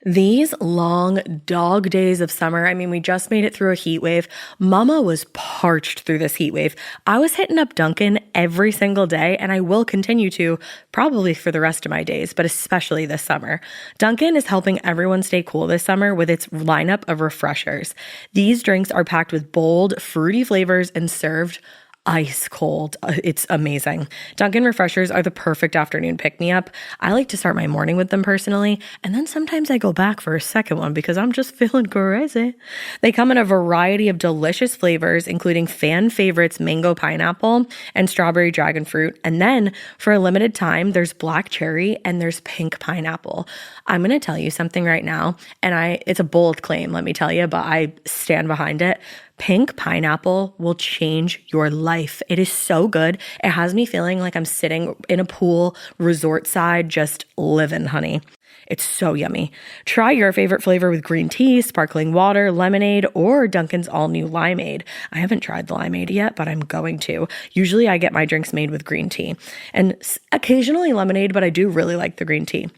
These long dog days of summer, I mean, we just made it through a heat wave. Mama was parched through this heat wave. I was hitting up Dunkin' every single day, and I will continue to probably for the rest of my days, but especially this summer. Dunkin' is helping everyone stay cool this summer with its lineup of refreshers. These drinks are packed with bold, fruity flavors and served ice cold. It's amazing. Dunkin' refreshers are the perfect afternoon pick-me-up. I like to start my morning with them personally, and then sometimes I go back for a second one because I'm just feeling crazy. They come in a variety of delicious flavors, including fan favorites mango pineapple and strawberry dragon fruit. And then for a limited time, there's black cherry and there's pink pineapple. I'm going to tell you something right now, and it's a bold claim, let me tell you, but I stand behind it. Pink pineapple will change your life. It is so good. It has me feeling like I'm sitting in a pool, resort side, just living, honey. It's so yummy. Try your favorite flavor with green tea, sparkling water, lemonade, or Dunkin's all-new limeade. I haven't tried the limeade yet, but I'm going to. Usually I get my drinks made with green tea and occasionally lemonade, but I do really like the green tea.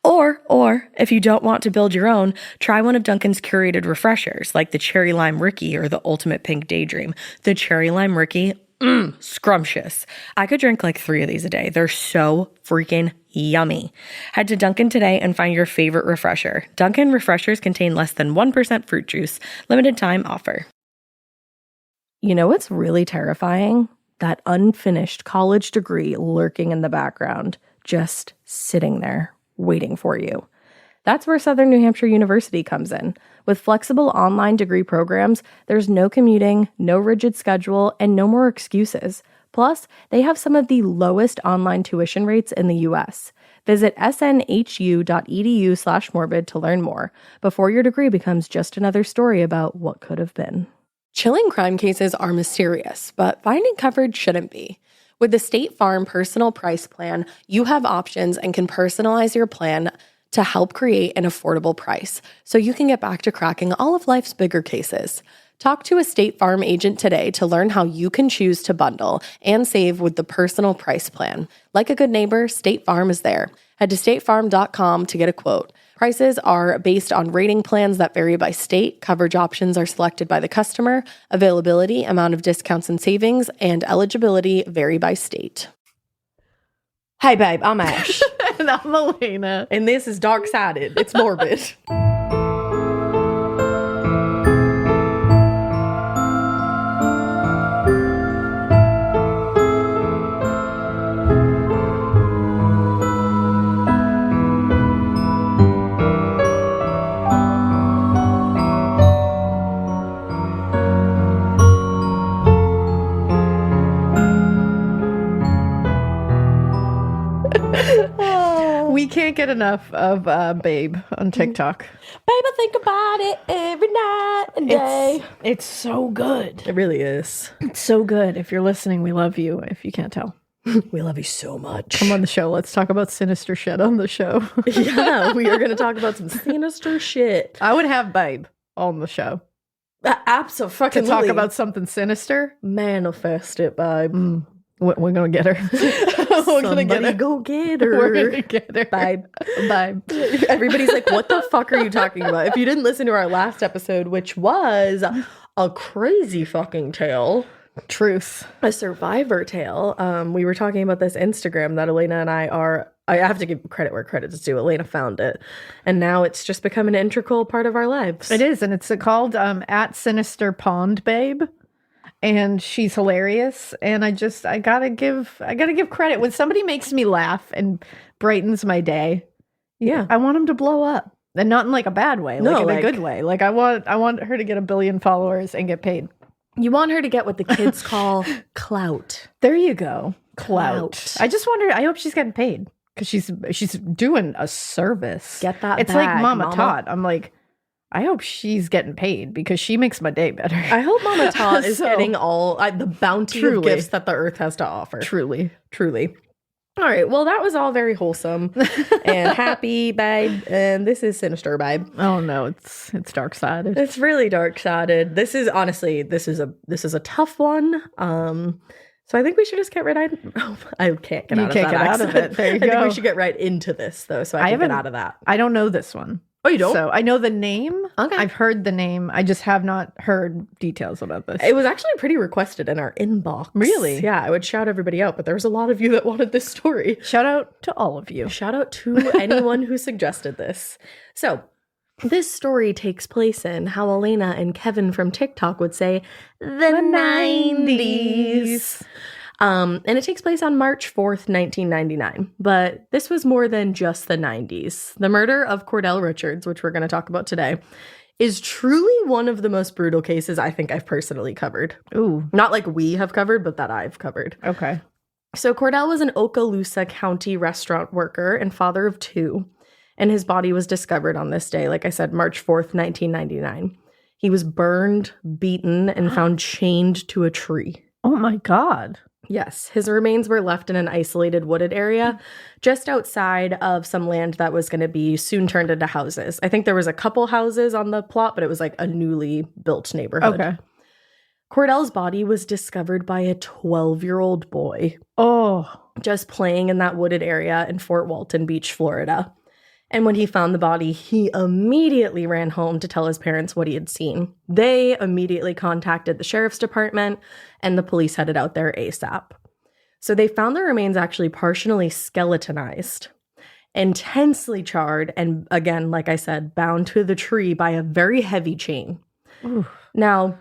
Or if you don't want to build your own, try one of Dunkin's curated refreshers like the Cherry Lime Ricky or the Ultimate Pink Daydream. The Cherry Lime Ricky, scrumptious. I could drink like 3 of these a day. They're so freaking yummy. Head to Dunkin' today and find your favorite refresher. Dunkin' refreshers contain less than 1% fruit juice. Limited time offer. You know what's really terrifying? That unfinished college degree lurking in the background, just sitting there waiting for you. That's where Southern New Hampshire University comes in. With flexible online degree programs, there's no commuting, no rigid schedule, and no more excuses. Plus, they have some of the lowest online tuition rates in the U.S. Visit snhu.edu/morbid to learn more before your degree becomes just another story about what could have been. Chilling crime cases are mysterious, but finding coverage shouldn't be. With the State Farm Personal Price Plan, you have options and can personalize your plan to help create an affordable price so you can get back to cracking all of life's bigger cases. Talk to a State Farm agent today to learn how you can choose to bundle and save with the Personal Price Plan. Like a good neighbor, State Farm is there. Head to statefarm.com to get a quote. Prices are based on rating plans that vary by state. Coverage options are selected by the customer. Availability, amount of discounts and savings, and eligibility vary by state. Hey babe, I'm Ash. And I'm Elena. And this is Dark Sided. It's morbid. We can't get enough of Babe on TikTok. Babe, I think about it every night and day. It's so good. It really is. It's so good. If you're listening, we love you, if you can't tell. We love you so much. Come on the show. Let's talk about sinister shit on the show. Yeah, we are going to talk about some sinister shit. I would have Babe on the show. Absolutely. To talk about something sinister. Manifest it, babe. We're going to get her. We're going to get her. Go get her. We're going to get her. Babe. Babe. Everybody's like, what the fuck are you talking about? If you didn't listen to our last episode, which was a crazy fucking tale. Truth. A survivor tale. We were talking about this Instagram that Elena and I have to give credit where credit's due. Elena found it. And now it's just become an integral part of our lives. It is. And it's called at Sinister Pond Babe. And she's hilarious. And I gotta give credit. When somebody makes me laugh and brightens my day, yeah, I want them to blow up. And not in like a bad way, like in a good way. Like I want her to get 1 billion followers and get paid. You want her to get what the kids call clout. There you go. Clout. I just wonder, I hope she's getting paid. Because she's doing a service. Get that It's bag, like Mama Todd. I'm like, I hope she's getting paid because she makes my day better. I hope Mama Todd is getting all the bounty of gifts that the earth has to offer. Truly. All right. Well, that was all very wholesome and happy, babe. And this is sinister, babe. Oh no, it's dark sided. It's really dark sided. This is honestly, this is a tough one. So I think we should just get right in. Oh, I can't get out of that. Out of it. There you go. I think we should get right into this though, so I can get out of that. I don't know this one. Oh, you don't? So I know the name. Okay. I've heard the name. I just have not heard details about this. It was actually pretty requested in our inbox. Really? Yeah, I would shout everybody out, but there was a lot of you that wanted this story. Shout out to all of you. Shout out to anyone who suggested this. So, this story takes place in how Elena and Kevin from TikTok would say, the 90s. And it takes place on March 4th, 1999. But this was more than just the 90s. The murder of Cordell Richards, which we're going to talk about today, is truly one of the most brutal cases I think I've personally covered. Ooh. Not like we have covered, but that I've covered. Okay. So Cordell was an Okaloosa County restaurant worker and father of 2. And his body was discovered on this day, like I said, March 4th, 1999. He was burned, beaten, and found chained to a tree. Oh my God. Yes, his remains were left in an isolated wooded area just outside of some land that was going to be soon turned into houses. I think there was a couple houses on the plot, but it was like a newly built neighborhood. Okay. Cordell's body was discovered by a 12-year-old boy. Oh. Just playing in that wooded area in Fort Walton Beach, Florida. And when he found the body, he immediately ran home to tell his parents what he had seen. They immediately contacted the sheriff's department, and the police headed out there ASAP. So they found the remains actually partially skeletonized, intensely charred, and again, like I said, bound to the tree by a very heavy chain. Ooh. Now,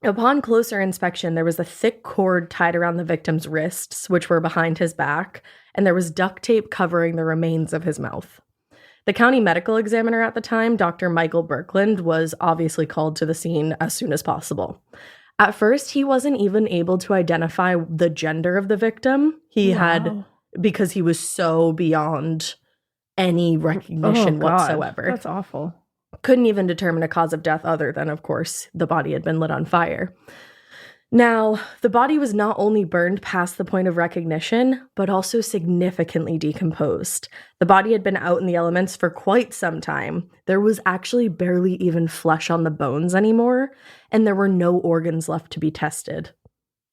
upon closer inspection, there was a thick cord tied around the victim's wrists, which were behind his back, and there was duct tape covering the remains of his mouth. The county medical examiner at the time, Dr. Michael Birkeland, was obviously called to the scene as soon as possible. At first, he wasn't even able to identify the gender of the victim. Because he was so beyond any recognition whatsoever. That's awful. Couldn't even determine a cause of death other than, of course, the body had been lit on fire. Now, the body was not only burned past the point of recognition, but also significantly decomposed. The body had been out in the elements for quite some time. There was actually barely even flesh on the bones anymore, and there were no organs left to be tested.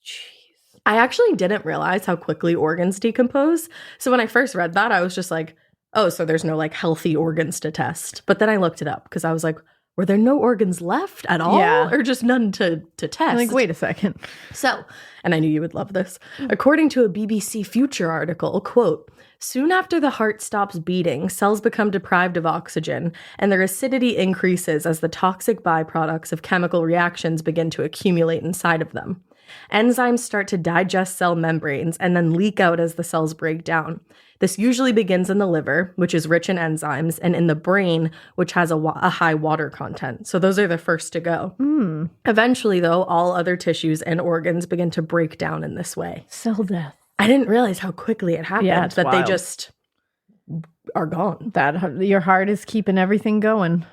Jeez. I actually didn't realize how quickly organs decompose. So when I first read that, I was just like, oh, so there's no like healthy organs to test. But then I looked it up because I was like, were there no organs left at all? Yeah. Or just none to test? I'm like, wait a second. So, and I knew you would love this. According to a BBC Future article, quote, soon after the heart stops beating, cells become deprived of oxygen, and their acidity increases as the toxic byproducts of chemical reactions begin to accumulate inside of them. Enzymes start to digest cell membranes and then leak out as the cells break down. This usually begins in the liver, which is rich in enzymes, and in the brain, which has a high water content. So those are the first to go. Eventually, though, all other tissues and organs begin to break down in this way. Cell death. I didn't realize how quickly it happened, Yeah, it's that wild. they just are gone. That your heart is keeping everything going.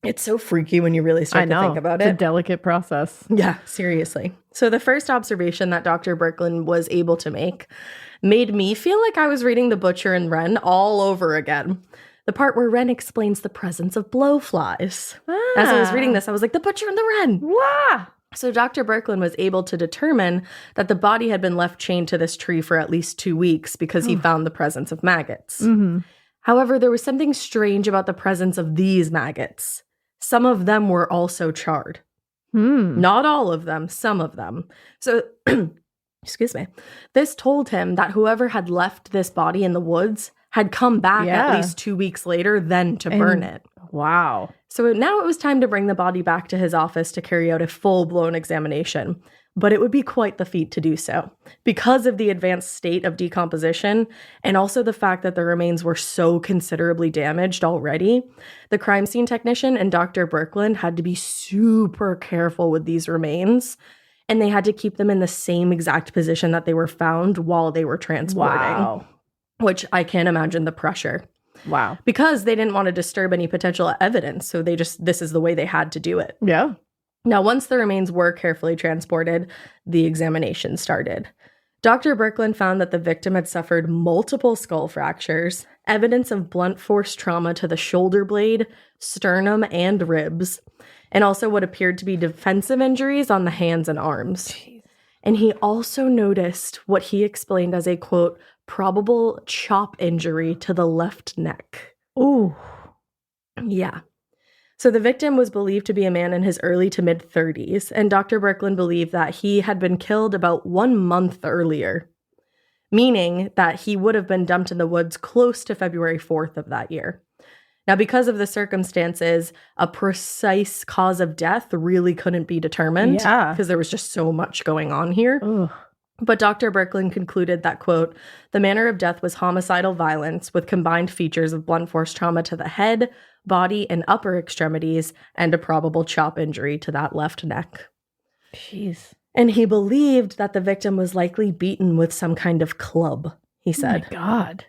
It's so freaky when you really start to think about It's it. a delicate process. Yeah, seriously. So the first observation that Dr. Birkeland was able to make made me feel like I was reading The Butcher and Wren all over again. The part where Wren explains the presence of blowflies. As I was reading this, I was like, The Butcher and the Wren. Wow. So Dr. Birkeland was able to determine that the body had been left chained to this tree for at least 2 weeks because he found the presence of maggots. Mm-hmm. However, there was something strange about the presence of these maggots. Some of them were also charred. Not all of them, some of them. So, excuse me. This told him that whoever had left this body in the woods had come back at least 2 weeks later then to burn it. Wow. So now it was time to bring the body back to his office to carry out a full-blown examination. But it would be quite the feat to do so because of the advanced state of decomposition and also the fact that the remains were so considerably damaged already. The crime scene technician and Dr. Birkeland had to be super careful with these remains, and they had to keep them in the same exact position that they were found while they were transporting. Wow. Which I can't imagine the pressure. Wow. Because they didn't want to disturb any potential evidence, so this is the way they had to do it. Yeah. Now, once the remains were carefully transported, the examination started. Dr. Birkeland found that the victim had suffered multiple skull fractures, evidence of blunt force trauma to the shoulder blade, sternum, and ribs, and also what appeared to be defensive injuries on the hands and arms. Jeez. And he also noticed what he explained as a, quote, probable chop injury to the left neck. Ooh. Yeah. So the victim was believed to be a man in his early to mid-30s, and Dr. Brooklyn believed that he had been killed about 1 month earlier, meaning that he would have been dumped in the woods close to February 4th of that year. Now, because of the circumstances, a precise cause of death really couldn't be determined because there was just so much going on here. Ugh. But Dr. Brooklyn concluded that, quote, the manner of death was homicidal violence with combined features of blunt force trauma to the head, body, and upper extremities, and a probable chop injury to that left neck. Jeez. And he believed that the victim was likely beaten with some kind of club, he said. Oh my God.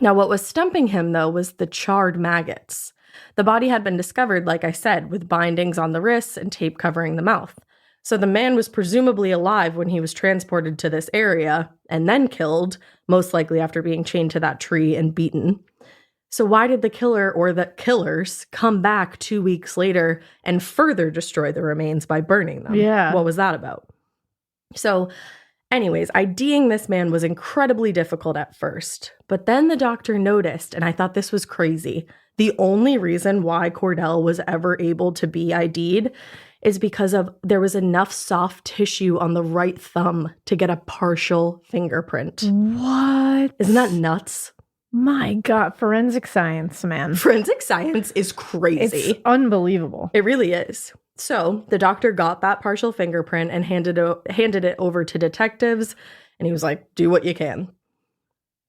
Now, what was stumping him, though, was the charred maggots. The body had been discovered, like I said, with bindings on the wrists and tape covering the mouth. So the man was presumably alive when he was transported to this area and then killed, most likely after being chained to that tree and beaten. So why did the killer or the killers come back 2 weeks later and further destroy the remains by burning them? Yeah. What was that about? So anyways, IDing this man was incredibly difficult at first, but then the doctor noticed, and I thought this was crazy, the only reason why Cordell was ever able to be ID'd is because of there was enough soft tissue on the right thumb to get a partial fingerprint. What? Isn't that nuts? My God, forensic science, man. Forensic science is crazy. It's unbelievable. It really is. So the doctor got that partial fingerprint and handed it over to detectives, and he was like, do what you can.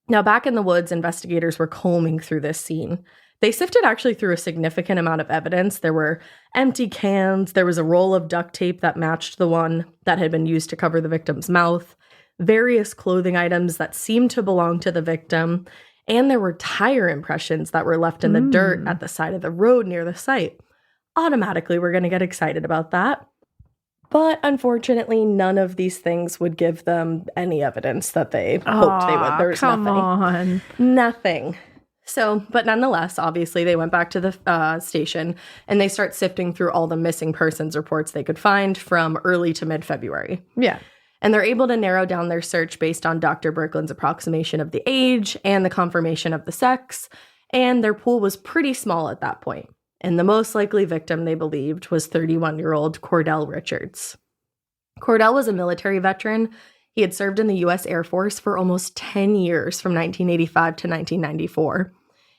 Now, back in the woods, investigators were combing through this scene. They sifted actually through a significant amount of evidence. There were empty cans. There was a roll of duct tape that matched the one that had been used to cover the victim's mouth, various clothing items that seemed to belong to the victim, and there were tire impressions that were left in the dirt at the side of the road near the site. Automatically, we're going to get excited about that. But unfortunately, none of these things would give them any evidence that they hoped they would. There's come nothing. on. Nothing. So, but nonetheless, obviously, they went back to the station and they start sifting through all the missing persons reports they could find from early to mid-February. Yeah. And they're able to narrow down their search based on Dr. Brooklyn's approximation of the age and the confirmation of the sex. And their pool was pretty small at that point. And the most likely victim, they believed, was 31-year-old Cordell Richards. Cordell was a military veteran. He had served in the U.S. Air Force for almost 10 years from 1985 to 1994.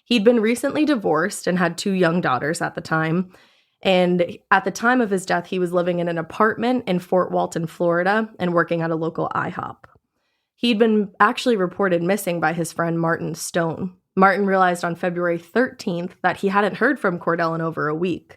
He'd been recently divorced and had 2 young daughters at the time. And at the time of his death, he was living in an apartment in Fort Walton, Florida, and working at a local IHOP. He'd been actually reported missing by his friend Martin Stone. Martin realized on February 13th that he hadn't heard from Cordell in over a week.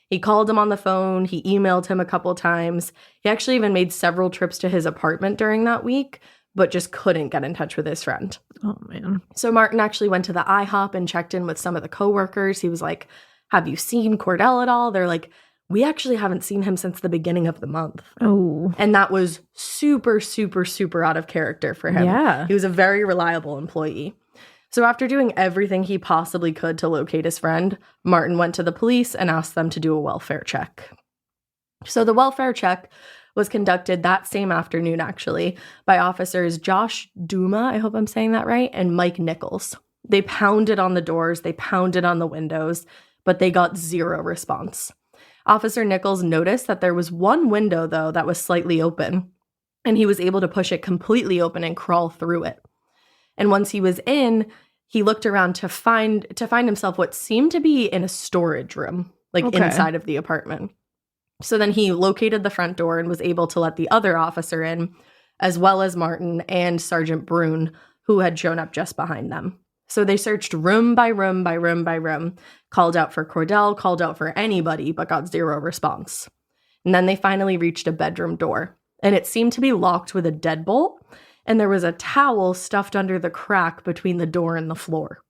He called him on the phone. He emailed him a couple times. He actually even made several trips to his apartment during that week, but just couldn't get in touch with his friend. Oh, man. So Martin actually went to the IHOP and checked in with some of the coworkers. He was like, have you seen Cordell at all? They're like, we actually haven't seen him since the beginning of the month. Oh. And that was super, super, super out of character for him. Yeah. He was a very reliable employee. So after doing everything he possibly could to locate his friend, Martin went to the police and asked them to do a welfare check. So the welfare check was conducted that same afternoon, actually, by officers Josh Duma, I hope I'm saying that right, and Mike Nichols. They pounded on the doors, they pounded on the windows, but they got zero response. Officer Nichols noticed that there was one window, though, that was slightly open, and he was able to push it completely open and crawl through it. And once he was in, he looked around to find himself what seemed to be in a storage room, like inside of the apartment. So then he located the front door and was able to let the other officer in, as well as Martin and Sergeant Brune, who had shown up just behind them. So they searched room by room by room by room, called out for Cordell, called out for anybody, but got zero response. And then they finally reached a bedroom door, and it seemed to be locked with a deadbolt, and there was a towel stuffed under the crack between the door and the floor.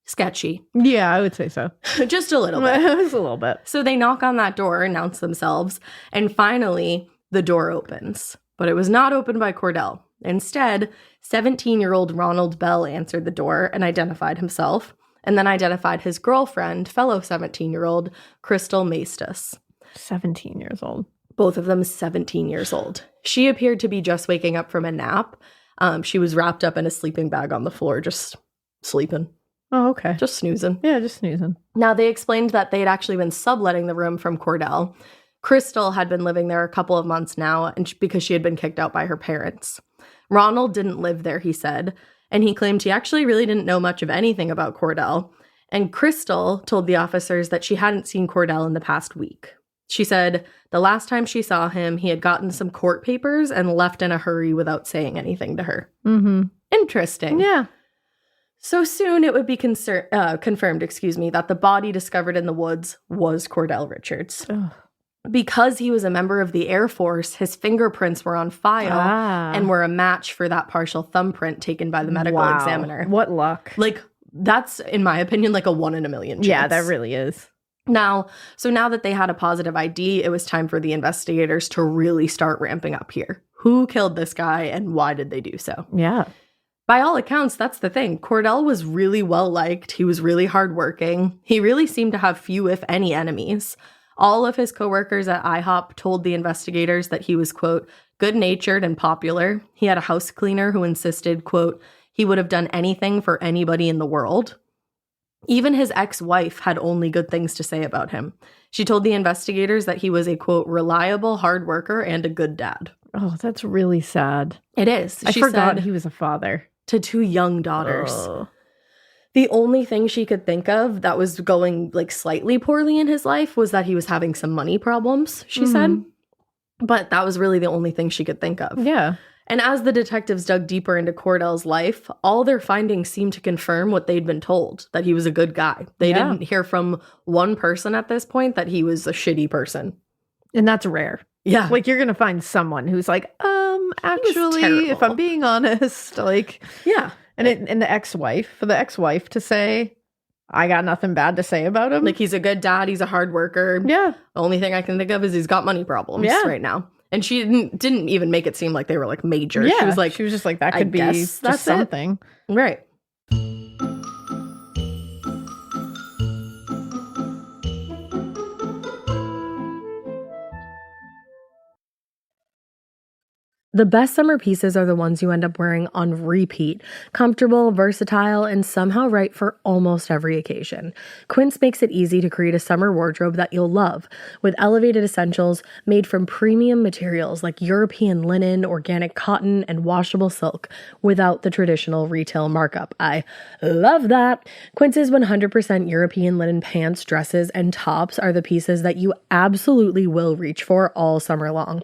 Sketchy. Yeah, I would say so. Just a little bit. Just a little bit. So they knock on that door, announce themselves, and finally the door opens. But it was not opened by Cordell. Instead, 17-year-old Ronald Bell answered the door and identified himself, and then identified his girlfriend, fellow 17-year-old Crystal Maestas. 17 years old. Both of them 17 years old. She appeared to be just waking up from a nap. She was wrapped up in a sleeping bag on the floor, just sleeping. Oh, okay. Just snoozing. Yeah, just snoozing. Now, they explained that they had actually been subletting the room from Cordell. Crystal had been living there a couple of months now because she had been kicked out by her parents. Ronald didn't live there, he said, and he claimed he actually really didn't know much of anything about Cordell. And Crystal told the officers that she hadn't seen Cordell in the past week. She said the last time she saw him, he had gotten some court papers and left in a hurry without saying anything to her. Mm-hmm. Interesting. Yeah. So soon it would be confirmed, that the body discovered in the woods was Cordell Richards. Ugh. Because he was a member of the Air Force, his fingerprints were on file and were a match for that partial thumbprint taken by the medical examiner. What luck. Like, that's, in my opinion, like a 1 in a million chance. Yeah, that really is. Now that they had a positive ID, it was time for the investigators to really start ramping up here. Who killed this guy and why did they do so? Yeah. By all accounts, that's the thing. Cordell was really well liked. He was really hardworking. He really seemed to have few, if any, enemies. All of his coworkers at IHOP told the investigators that he was, quote, good-natured and popular. He had a house cleaner who insisted, quote, he would have done anything for anybody in the world. Even his ex-wife had only good things to say about him. She told the investigators that he was a, quote, reliable hard worker and a good dad. Oh, that's really sad. It is. I forgot he was a father. To 2 young daughters. Oh. The only thing she could think of that was going like slightly poorly in his life was that he was having some money problems, she said. But that was really the only thing she could think of. Yeah. And as the detectives dug deeper into Cordell's life, all their findings seemed to confirm what they'd been told, that he was a good guy. They didn't hear from one person at this point that he was a shitty person. And that's rare. Yeah. Like, you're going to find someone who's like, actually, if I'm being honest, like, yeah. And the ex-wife, for the ex-wife to say, I got nothing bad to say about him. Like, he's a good dad. He's a hard worker. Yeah. The only thing I can think of is he's got money problems right now. And she didn't even make it seem like they were like major. Yeah. She was just like, that could be just something. Right. The best summer pieces are the ones you end up wearing on repeat. Comfortable, versatile, and somehow right for almost every occasion. Quince makes it easy to create a summer wardrobe that you'll love, with elevated essentials made from premium materials like European linen, organic cotton, and washable silk, without the traditional retail markup. I love that! Quince's 100% European linen pants, dresses, and tops are the pieces that you absolutely will reach for all summer long.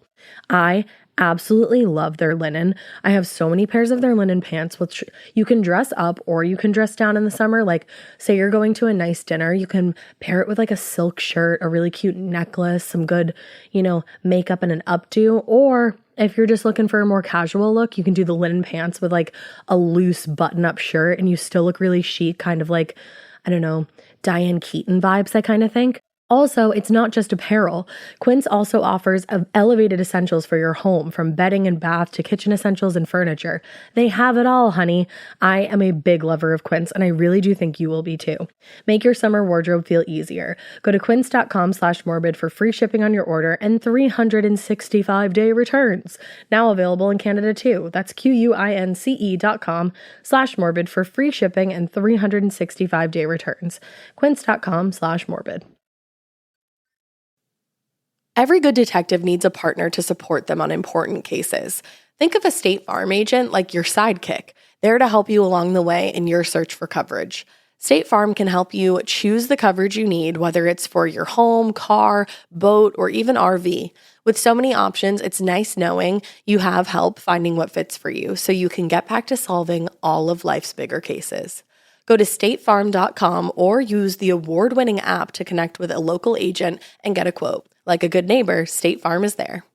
I absolutely love their linen. I have so many pairs of their linen pants, which you can dress up or you can dress down in the summer. Like, say you're going to a nice dinner, you can pair it with like a silk shirt, a really cute necklace, some good, makeup and an updo. Or if you're just looking for a more casual look, you can do the linen pants with like a loose button-up shirt and you still look really chic, kind of like, I don't know, Diane Keaton vibes, I kind of think. Also, it's not just apparel. Quince also offers elevated essentials for your home, from bedding and bath to kitchen essentials and furniture. They have it all, honey. I am a big lover of Quince, and I really do think you will be too. Make your summer wardrobe feel easier. Go to quince.com/morbid for free shipping on your order and 365-day returns. Now available in Canada too. That's QUINCE.com/morbid for free shipping and 365-day returns. Quince.com/morbid. Every good detective needs a partner to support them on important cases. Think of a State Farm agent like your sidekick, there to help you along the way in your search for coverage. State Farm can help you choose the coverage you need, whether it's for your home, car, boat, or even RV. With so many options, it's nice knowing you have help finding what fits for you, so you can get back to solving all of life's bigger cases. Go to statefarm.com or use the award-winning app to connect with a local agent and get a quote. Like a good neighbor, State Farm is there.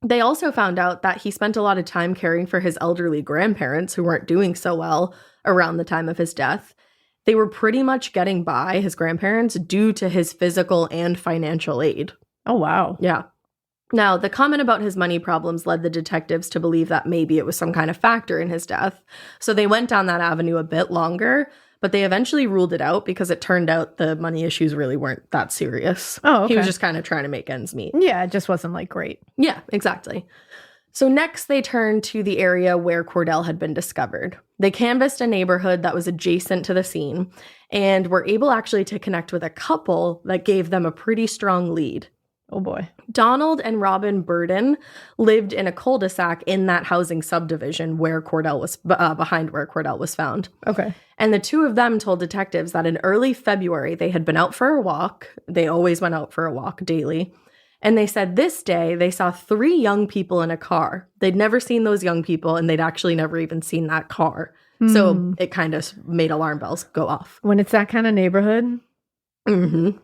They also found out that he spent a lot of time caring for his elderly grandparents who weren't doing so well around the time of his death. They were pretty much getting by, his grandparents, due to his physical and financial aid. Oh, wow. Yeah. Now, the comment about his money problems led the detectives to believe that maybe it was some kind of factor in his death. So they went down that avenue a bit longer, but they eventually ruled it out because it turned out the money issues really weren't that serious. Oh, okay. He was just kind of trying to make ends meet. Yeah, it just wasn't like great. Yeah, exactly. So next they turned to the area where Cordell had been discovered. They canvassed a neighborhood that was adjacent to the scene and were able actually to connect with a couple that gave them a pretty strong lead. Oh boy. Donald and Robin Burden lived in a cul-de-sac in that housing subdivision where Cordell was behind where Cordell was found. Okay. And the two of them told detectives that in early February they had been out for a walk. They always went out for a walk daily. And they said this day they saw 3 young people in a car. They'd never seen those young people, and they'd actually never even seen that car. So it kind of made alarm bells go off. When it's that kind of neighborhood,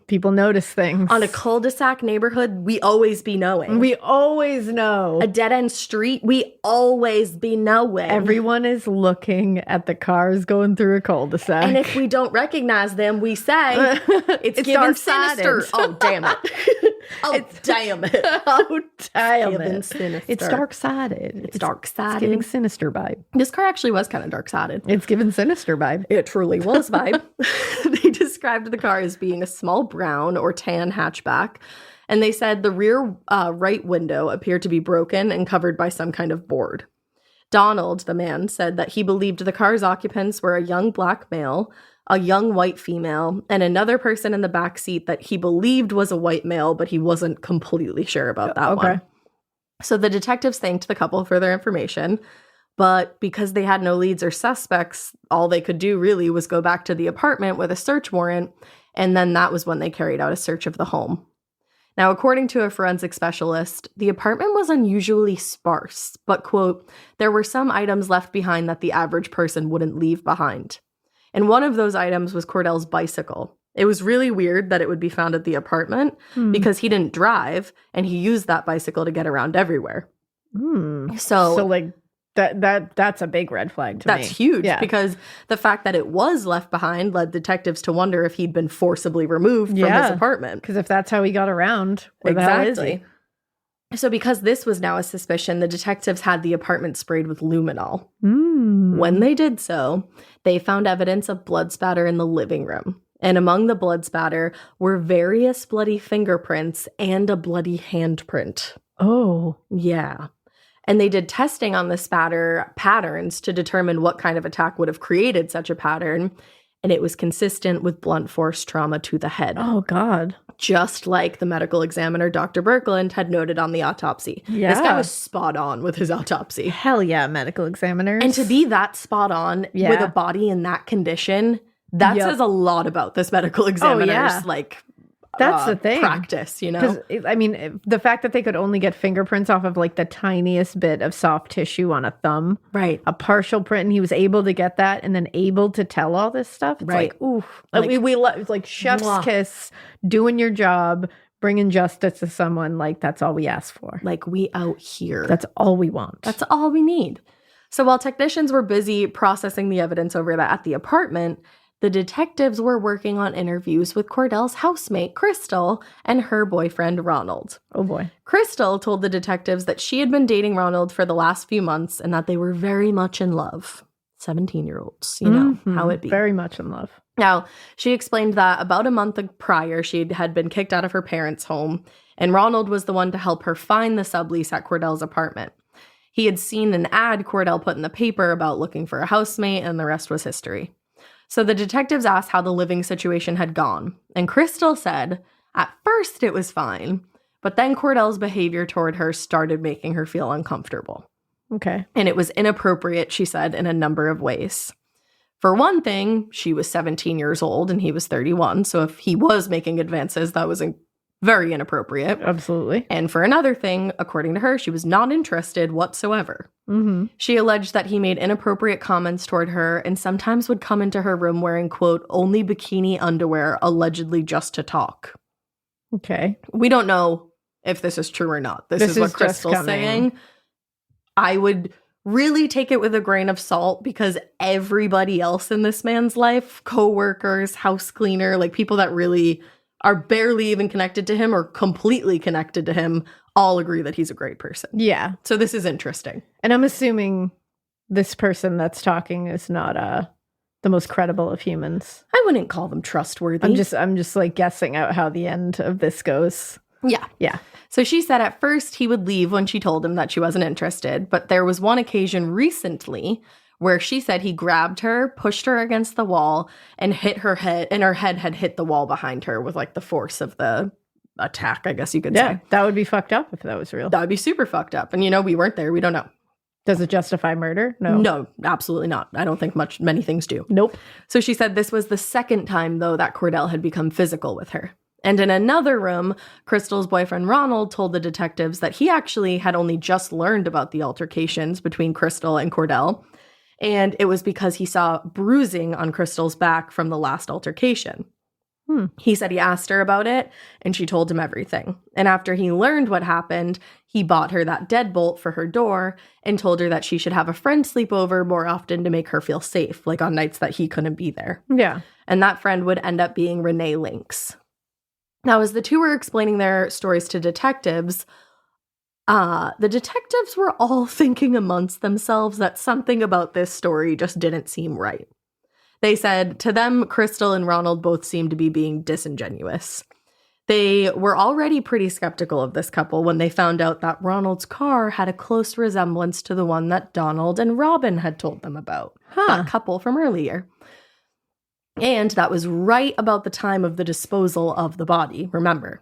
people notice things. On a cul-de-sac neighborhood, we always be knowing. We always know. A dead-end street, we always be knowing. Everyone is looking at the cars going through a cul-de-sac. And if we don't recognize them, we say, it's giving sinister. Oh, damn it. Damn it. Oh, damn it. Sinister. It's dark-sided. It's dark-sided. It's giving sinister vibe. This car actually was kind of dark-sided. It's giving sinister vibe. It truly was vibe. They described the car as being a small brown or tan hatchback. And they said the rear right window appeared to be broken and covered by some kind of board. Donald, the man, said that he believed the car's occupants were a young black male, a young white female, and another person in the back seat that he believed was a white male, but he wasn't completely sure about that one. So the detectives thanked the couple for their information, but because they had no leads or suspects, all they could do really was go back to the apartment with a search warrant, and then that was when they carried out a search of the home. Now, according to a forensic specialist, the apartment was unusually sparse, but, quote, there were some items left behind that the average person wouldn't leave behind. And one of those items was Cordell's bicycle. It was really weird that it would be found at the apartment because he didn't drive and he used that bicycle to get around everywhere. So like that's a big red flag to me. That's huge because the fact that it was left behind led detectives to wonder if he'd been forcibly removed from his apartment. Because if that's how he got around, where the hell is he? So because this was now a suspicion, the detectives had the apartment sprayed with luminol. When they did so, they found evidence of blood spatter in the living room. And among the blood spatter were various bloody fingerprints and a bloody handprint. Oh. Yeah. And they did testing on the spatter patterns to determine what kind of attack would have created such a pattern. And it was consistent with blunt force trauma to the head. Oh, God. Just like the medical examiner, Dr. Birkeland, had noted on the autopsy. Yeah. This guy was spot on with his autopsy. Hell yeah, medical examiners. And to be that spot on with a body in that condition, that says a lot about this medical examiner's, that's the thing. Practice, you know? Because, I mean, the fact that they could only get fingerprints off of, like, the tiniest bit of soft tissue on a thumb. Right. A partial print, and he was able to get that and then able to tell all this stuff. It's like, oof. It's like chef's kiss, doing your job, bringing justice to someone. Like, that's all we ask for. Like, we out here. That's all we want. That's all we need. So while technicians were busy processing the evidence over at the apartment, the detectives were working on interviews with Cordell's housemate, Crystal, and her boyfriend, Ronald. Oh, boy. Crystal told the detectives that she had been dating Ronald for the last few months and that they were very much in love. 17-year-olds, you know, how it be. Very much in love. Now, she explained that about a month prior, she had been kicked out of her parents' home, and Ronald was the one to help her find the sublease at Cordell's apartment. He had seen an ad Cordell put in the paper about looking for a housemate, and the rest was history. So the detectives asked how the living situation had gone, and Crystal said, at first it was fine, but then Cordell's behavior toward her started making her feel uncomfortable. Okay. And it was inappropriate, she said, in a number of ways. For one thing, she was 17 years old and he was 31, so if he was making advances, that was very inappropriate. Absolutely. And for another thing, according to her, she was not interested whatsoever. She alleged that he made inappropriate comments toward her and sometimes would come into her room wearing, quote, only bikini underwear, allegedly just to talk. Okay. We don't know if this is true or not. This is what Crystal's saying. I would really take it with a grain of salt because everybody else in this man's life, co-workers, house cleaner, like people that really are barely even connected to him or completely connected to him, all agree that he's a great person. Yeah. So this is interesting. And I'm assuming this person that's talking is not the most credible of humans. I wouldn't call them trustworthy. I'm just like guessing out how the end of this goes. Yeah. Yeah. So she said at first he would leave when she told him that she wasn't interested, but there was one occasion recently where she said he grabbed her, pushed her against the wall, and hit her head, and her head had hit the wall behind her with like the force of the attack, I guess you could say. That would be fucked up if that was real. That would be super fucked up. And we weren't there. We don't know. Does it justify murder? No. No, absolutely not. I don't think many things do. Nope. So she said this was the second time, though, that Cordell had become physical with her. And in another room, Crystal's boyfriend Ronald told the detectives that he actually had only just learned about the altercations between Crystal and Cordell. And it was because he saw bruising on Crystal's back from the last altercation. He said he asked her about it, and she told him everything. And after he learned what happened, he bought her that deadbolt for her door and told her that she should have a friend sleep over more often to make her feel safe, like on nights that he couldn't be there. Yeah. And that friend would end up being Renee Lynx. Now, as the two were explaining their stories to detectives, the detectives were all thinking amongst themselves that something about this story just didn't seem right. They said, to them, Crystal and Ronald both seemed to be being disingenuous. They were already pretty skeptical of this couple when they found out that Ronald's car had a close resemblance to the one that Donald and Robin had told them about, that couple from earlier. And that was right about the time of the disposal of the body, remember.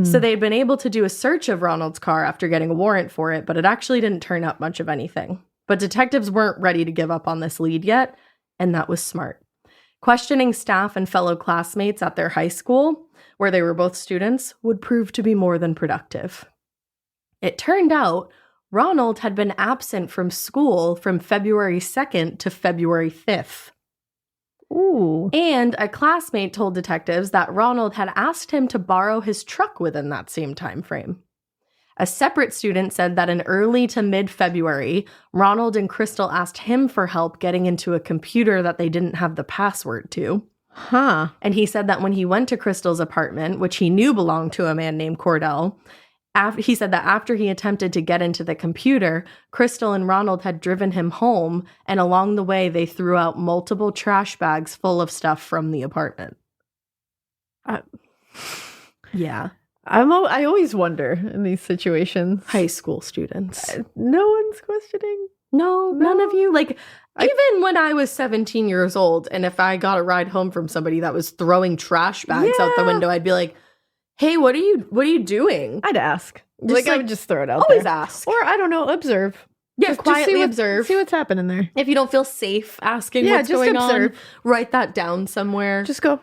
So they'd been able to do a search of Ronald's car after getting a warrant for it, but it actually didn't turn up much of anything. But detectives weren't ready to give up on this lead yet, and that was smart. Questioning staff and fellow classmates at their high school, where they were both students, would prove to be more than productive. It turned out Ronald had been absent from school from February 2nd to February 5th. Ooh. And a classmate told detectives that Ronald had asked him to borrow his truck within that same time frame. A separate student said that in early to mid-February, Ronald and Crystal asked him for help getting into a computer that they didn't have the password to. And he said that when he went to Crystal's apartment, which he knew belonged to a man named Cordell, he said that after he attempted to get into the computer, Crystal and Ronald had driven him home, and along the way, they threw out multiple trash bags full of stuff from the apartment. Yeah. I always wonder in these situations. High school students. No one's questioning. No, none of you. Like, even when I was 17 years old, and if I got a ride home from somebody that was throwing trash bags out the window, I'd be like, hey, what are you doing? I'd ask. Just I would just throw it out always there. ask. Or, I don't know, observe. Yeah, Just quietly observe. See what's happening there. If you don't feel safe asking what's just going observe. on, write that down somewhere. Just go,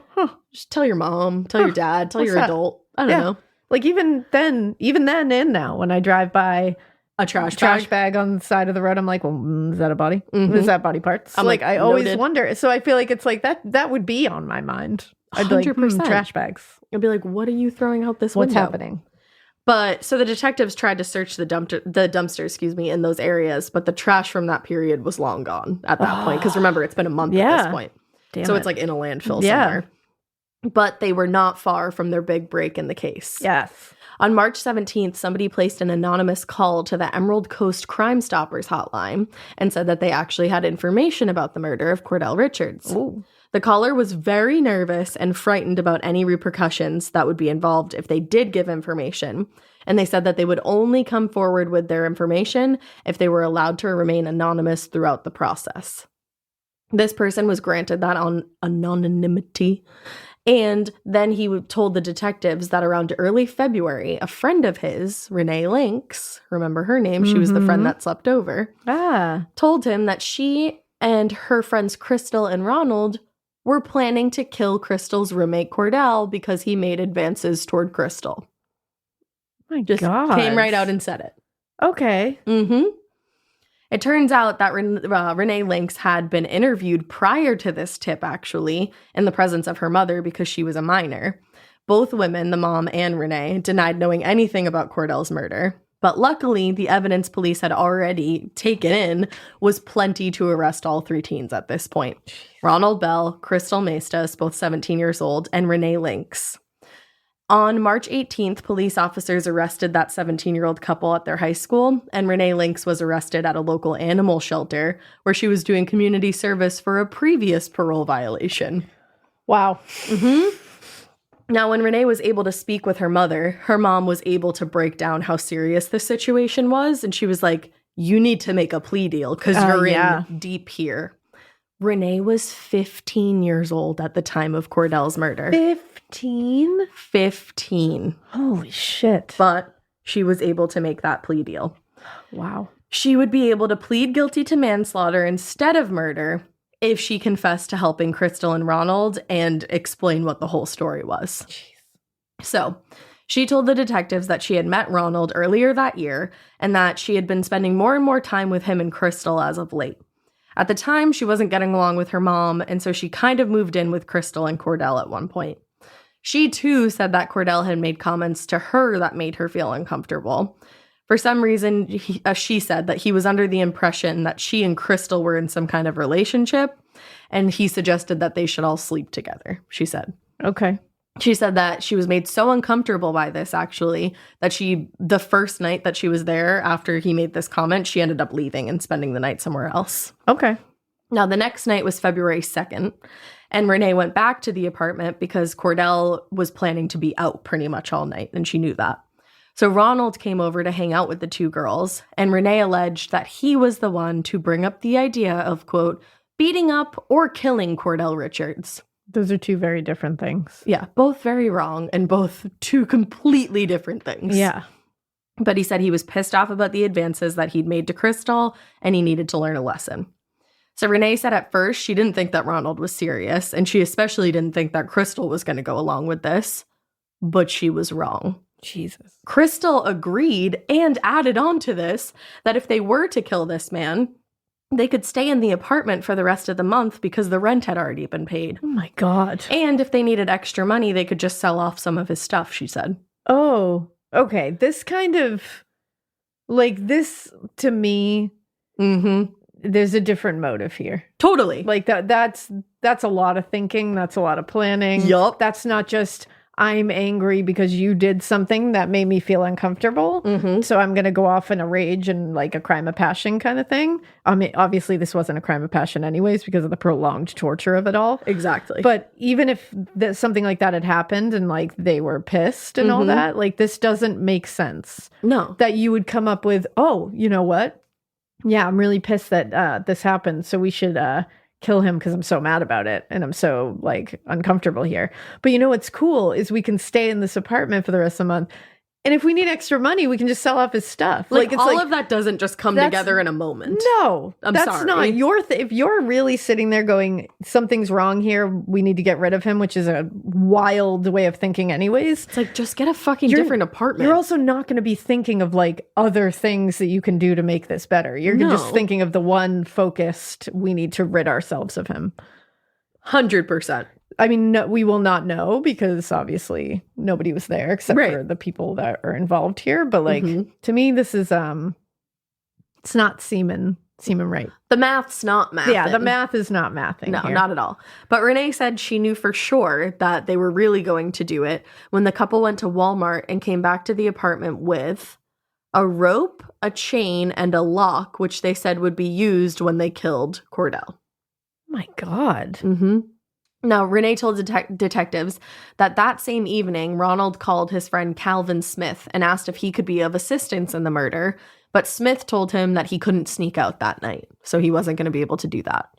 Just tell your mom, tell your dad, tell your that? adult. I don't know. Like even then and now, when I drive by A trash bag on the side of the road, I'm like, well, is that a body? Is that body parts? I'm I always noted. wonder. So I feel like it's like that would be on my mind. I'd be like, 100%. trash bags. I'd be like, what are you throwing out this What's window? happening? But so the detectives tried to search the dumpster, in those areas, but the trash from that period was long gone at that point. Because remember, it's been a month at this point. Damn It's like in a landfill somewhere. But they were not far from their big break in the case. Yes. On March 17th, somebody placed an anonymous call to the Emerald Coast Crime Stoppers hotline and said that they actually had information about the murder of Cordell Richards. Ooh. The caller was very nervous and frightened about any repercussions that would be involved if they did give information. And they said that they would only come forward with their information if they were allowed to remain anonymous throughout the process. This person was granted that on anonymity. And then he told the detectives that around early February, a friend of his, Renee Lynx, remember her name? She was the friend that slept over. Told him that she and her friends Crystal and Ronald were planning to kill Crystal's roommate Cordell because he made advances toward Crystal. My Just God. came right out and said it. Okay. It turns out that Renee Lynx had been interviewed prior to this tip, actually, in the presence of her mother because she was a minor. Both women, the mom and Renee, denied knowing anything about Cordell's murder. But luckily, the evidence police had already taken in was plenty to arrest all three teens at this point. Ronald Bell, Crystal Maestas, both 17 years old, and Renee Lynx. On March 18th, police officers arrested that 17-year-old couple at their high school, and Renee Lynx was arrested at a local animal shelter where she was doing community service for a previous parole violation. Wow. Now, when Renee was able to speak with her mother, her mom was able to break down how serious the situation was. And she was like, you need to make a plea deal because you're in deep here. Renee was 15 years old at the time of Cordell's murder. 15? 15. Holy shit. But she was able to make that plea deal. Wow. She would be able to plead guilty to manslaughter instead of murder if she confessed to helping Crystal and Ronald and explain what the whole story was. Jeez. So she told the detectives that she had met Ronald earlier that year and that she had been spending more and more time with him and Crystal as of late. At the time, she wasn't getting along with her mom, and so she kind of moved in with Crystal and Cordell at one point. She, too, said that Cordell had made comments to her that made her feel uncomfortable. For some reason, she said that he was under the impression that she and Crystal were in some kind of relationship, and he suggested that they should all sleep together, she said. Okay. She said that she was made so uncomfortable by this, actually, that the first night that she was there after he made this comment, she ended up leaving and spending the night somewhere else. Okay. Now, the next night was February 2nd, and Renee went back to the apartment because Cordell was planning to be out pretty much all night, and she knew that. So Ronald came over to hang out with the two girls, and Renee alleged that he was the one to bring up the idea of, quote, beating up or killing Cordell Richards. Those are two very different things. Yeah, both very wrong and both two completely different things. Yeah. But he said he was pissed off about the advances that he'd made to Crystal and he needed to learn a lesson. So Renee said at first she didn't think that Ronald was serious, and she especially didn't think that Crystal was going to go along with this. But she was wrong. Jesus. Crystal agreed and added on to this that if they were to kill this man, they could stay in the apartment for the rest of the month because the rent had already been paid. Oh my God. And if they needed extra money, they could just sell off some of his stuff, she said. Oh, okay. This kind of, like, this to me, there's a different motive here. Totally. Like that's a lot of thinking. That's a lot of planning. Yup. That's not just, I'm angry because you did something that made me feel uncomfortable. So I'm going to go off in a rage and like a crime of passion kind of thing. I mean, obviously this wasn't a crime of passion anyways because of the prolonged torture of it all. Exactly. But even if something like that had happened and like they were pissed and all that, like this doesn't make sense. No. That you would come up with, oh, you know what? Yeah, I'm really pissed that this happened. So we should kill him because I'm so mad about it and I'm so like uncomfortable here. But you know what's cool is we can stay in this apartment for the rest of the month. And if we need extra money, we can just sell off his stuff. Like it's all of that doesn't just come together in a moment. No, that's sorry. not your if you're really sitting there going, something's wrong here, we need to get rid of him, which is a wild way of thinking anyways. It's like, just get a fucking different apartment. You're also not going to be thinking of like other things that you can do to make this better. You're just thinking of the one focused, we need to rid ourselves of him. 100%. I mean, no, we will not know because obviously nobody was there except for the people that are involved here. But like, to me, this is, it's not seeming right. The math's not mathing. Yeah, the math is not mathing. No, here. not at all. But Renee said she knew for sure that they were really going to do it when the couple went to Walmart and came back to the apartment with a rope, a chain, and a lock, which they said would be used when they killed Cordell. My God. Now, Renee told detectives that same evening, Ronald called his friend Calvin Smith and asked if he could be of assistance in the murder, but Smith told him that he couldn't sneak out that night, so he wasn't going to be able to do that.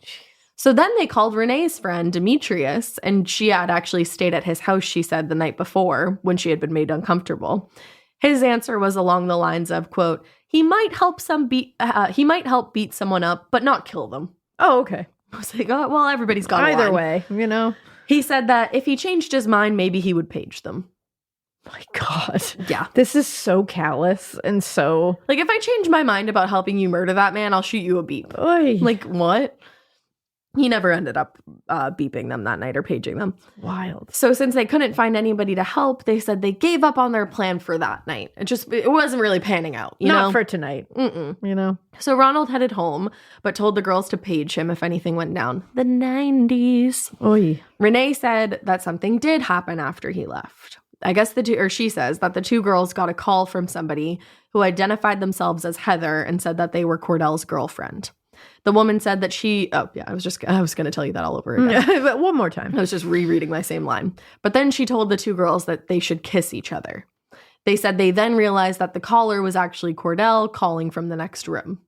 So then they called Renee's friend, Demetrius, and she had actually stayed at his house, she said, the night before when she had been made uncomfortable. His answer was along the lines of, quote, he might help beat someone up, but not kill them. Oh, okay. I was like, oh, well, everybody's got either way, you know. He said that if he changed his mind, maybe he would page them. My God. Yeah. This is so callous and so... Like, if I change my mind about helping you murder that man, I'll shoot you a beep. Oy. Like, what? He never ended up beeping them that night or paging them. Wild. So since they couldn't find anybody to help, they said they gave up on their plan for that night. It wasn't really panning out, you know? Not for tonight. You know? So Ronald headed home, but told the girls to page him if anything went down. The 90s. Oy. Renee said that something did happen after he left. I guess she says that the two girls got a call from somebody who identified themselves as Heather and said that they were Cordell's girlfriend. The woman said that I was going to tell you that all over again. But one more time. I was just rereading my same line. But then she told the two girls that they should kiss each other. They said they then realized that the caller was actually Cordell calling from the next room.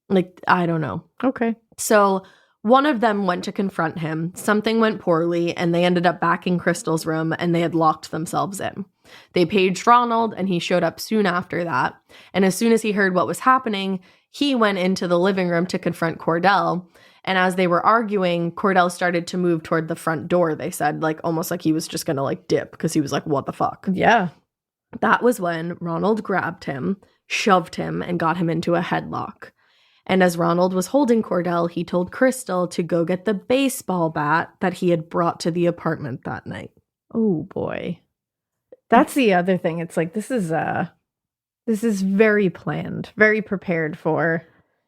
Like, I don't know. Okay. So one of them went to confront him. Something went poorly, and they ended up back in Crystal's room, and they had locked themselves in. They paged Ronald, and he showed up soon after that. And as soon as he heard what was happening, he went into the living room to confront Cordell. And as they were arguing, Cordell started to move toward the front door, they said, like almost like he was just going to like dip because he was like, what the fuck? Yeah. That was when Ronald grabbed him, shoved him, and got him into a headlock. And as Ronald was holding Cordell, he told Crystal to go get the baseball bat that he had brought to the apartment that night. Oh, boy. That's the other thing. It's like, this is very planned, very prepared for,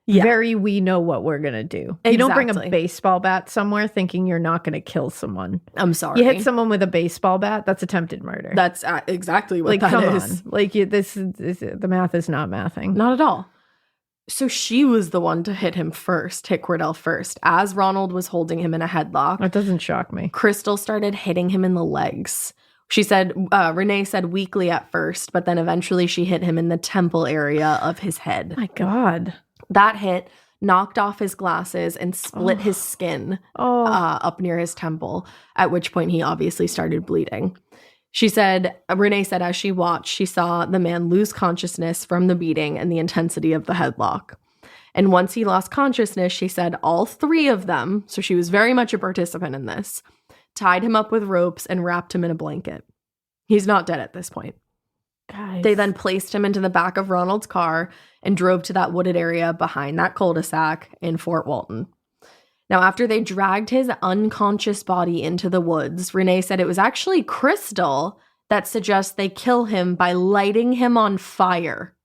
very we know what we're going to do. Exactly. You don't bring a baseball bat somewhere thinking you're not going to kill someone. I'm sorry. You hit someone with a baseball bat, that's attempted murder. That's exactly what that is. Like, the math is not mathing. Not at all. So she was the one to hit Cordell first. As Ronald was holding him in a headlock. That doesn't shock me. Crystal started hitting him in the legs. She said, Renee said weakly at first, but then eventually she hit him in the temple area of his head. My God. That hit knocked off his glasses and split his skin up near his temple, at which point he obviously started bleeding. Renee said as she watched, she saw the man lose consciousness from the beating and the intensity of the headlock. And once he lost consciousness, she said all three of them, so she was very much a participant in this, tied him up with ropes and wrapped him in a blanket. He's not dead at this point. Guys. They then placed him into the back of Ronald's car and drove to that wooded area behind that cul-de-sac in Fort Walton. Now, after they dragged his unconscious body into the woods, Renee said it was actually Crystal that suggests they kill him by lighting him on fire.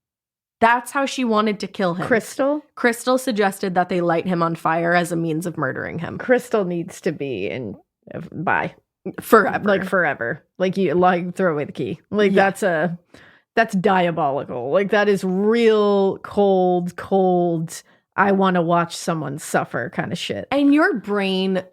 That's how she wanted to kill him. Crystal? Crystal suggested that they light him on fire as a means of murdering him. Crystal needs to be in forever. Like forever. Like throw away the key. Like that's diabolical. Like that is real cold. I want to watch someone suffer kind of shit. And your brain,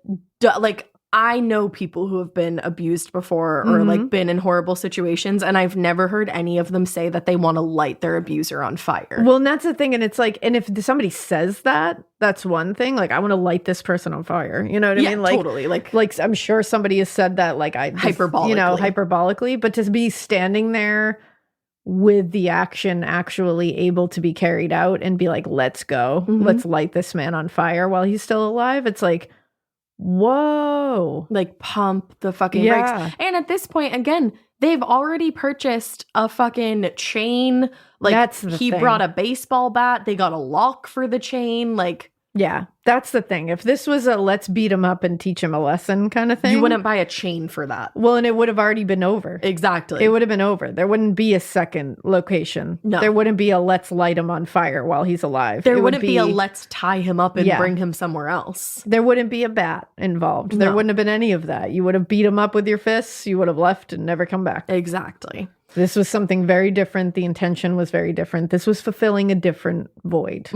I know people who have been abused before or like been in horrible situations, and I've never heard any of them say that they want to light their abuser on fire. Well, and that's the thing. And it's like, and if somebody says that, that's one thing. Like, I want to light this person on fire. You know what I mean? Like, totally. Like I'm sure somebody has said that, hyperbolically. But to be standing there with the action actually able to be carried out and be like, let's go, let's light this man on fire while he's still alive. It's like, whoa, like pump the fucking brakes. And at this point, again, they've already purchased a fucking chain. Like, that's the thing. Brought a baseball bat. They got a lock for the chain. Like, yeah, that's the thing. If this was a let's beat him up and teach him a lesson kind of thing, you wouldn't buy a chain for that. Well, and it would have already been over. Exactly. It would have been over. There wouldn't be a second location. No. There wouldn't be a let's light him on fire while he's alive. There wouldn't be a let's tie him up and bring him somewhere else. There wouldn't be a bat involved. There wouldn't have been any of that. You would have beat him up with your fists. You would have left and never come back. Exactly. This was something very different. The intention was very different. This was fulfilling a different void.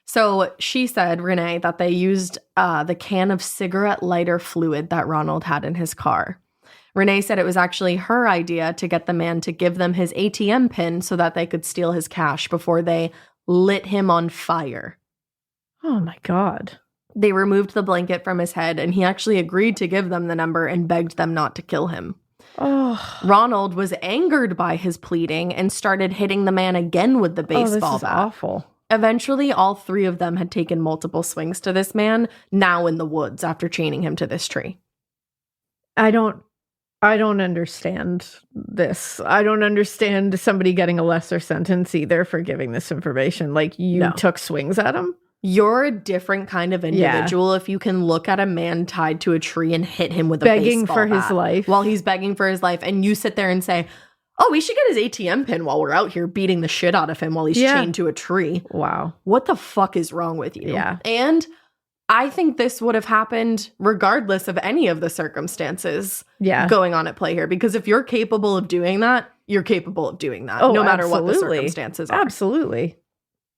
So she said, Renee, that they used the can of cigarette lighter fluid that Ronald had in his car. Renee said it was actually her idea to get the man to give them his ATM pin so that they could steal his cash before they lit him on fire. Oh my God. They removed the blanket from his head, and he actually agreed to give them the number and begged them not to kill him. Oh. Ronald was angered by his pleading and started hitting the man again with the baseball bat. Awful. Eventually, all three of them had taken multiple swings to this man, now in the woods, after chaining him to this tree. I don't understand this. I don't understand somebody getting a lesser sentence either for giving this information. Like, you took swings at him? You're a different kind of individual if you can look at a man tied to a tree and hit him with a baseball bat his life. while he's begging for his life, and you sit there and say, Oh, we should get his ATM pin while we're out here beating the shit out of him while he's chained to a tree. Wow. What the fuck is wrong with you? Yeah. And I think this would have happened regardless of any of the circumstances going on at play here. Because if you're capable of doing that, you're capable of doing that. No matter what the circumstances are. Absolutely.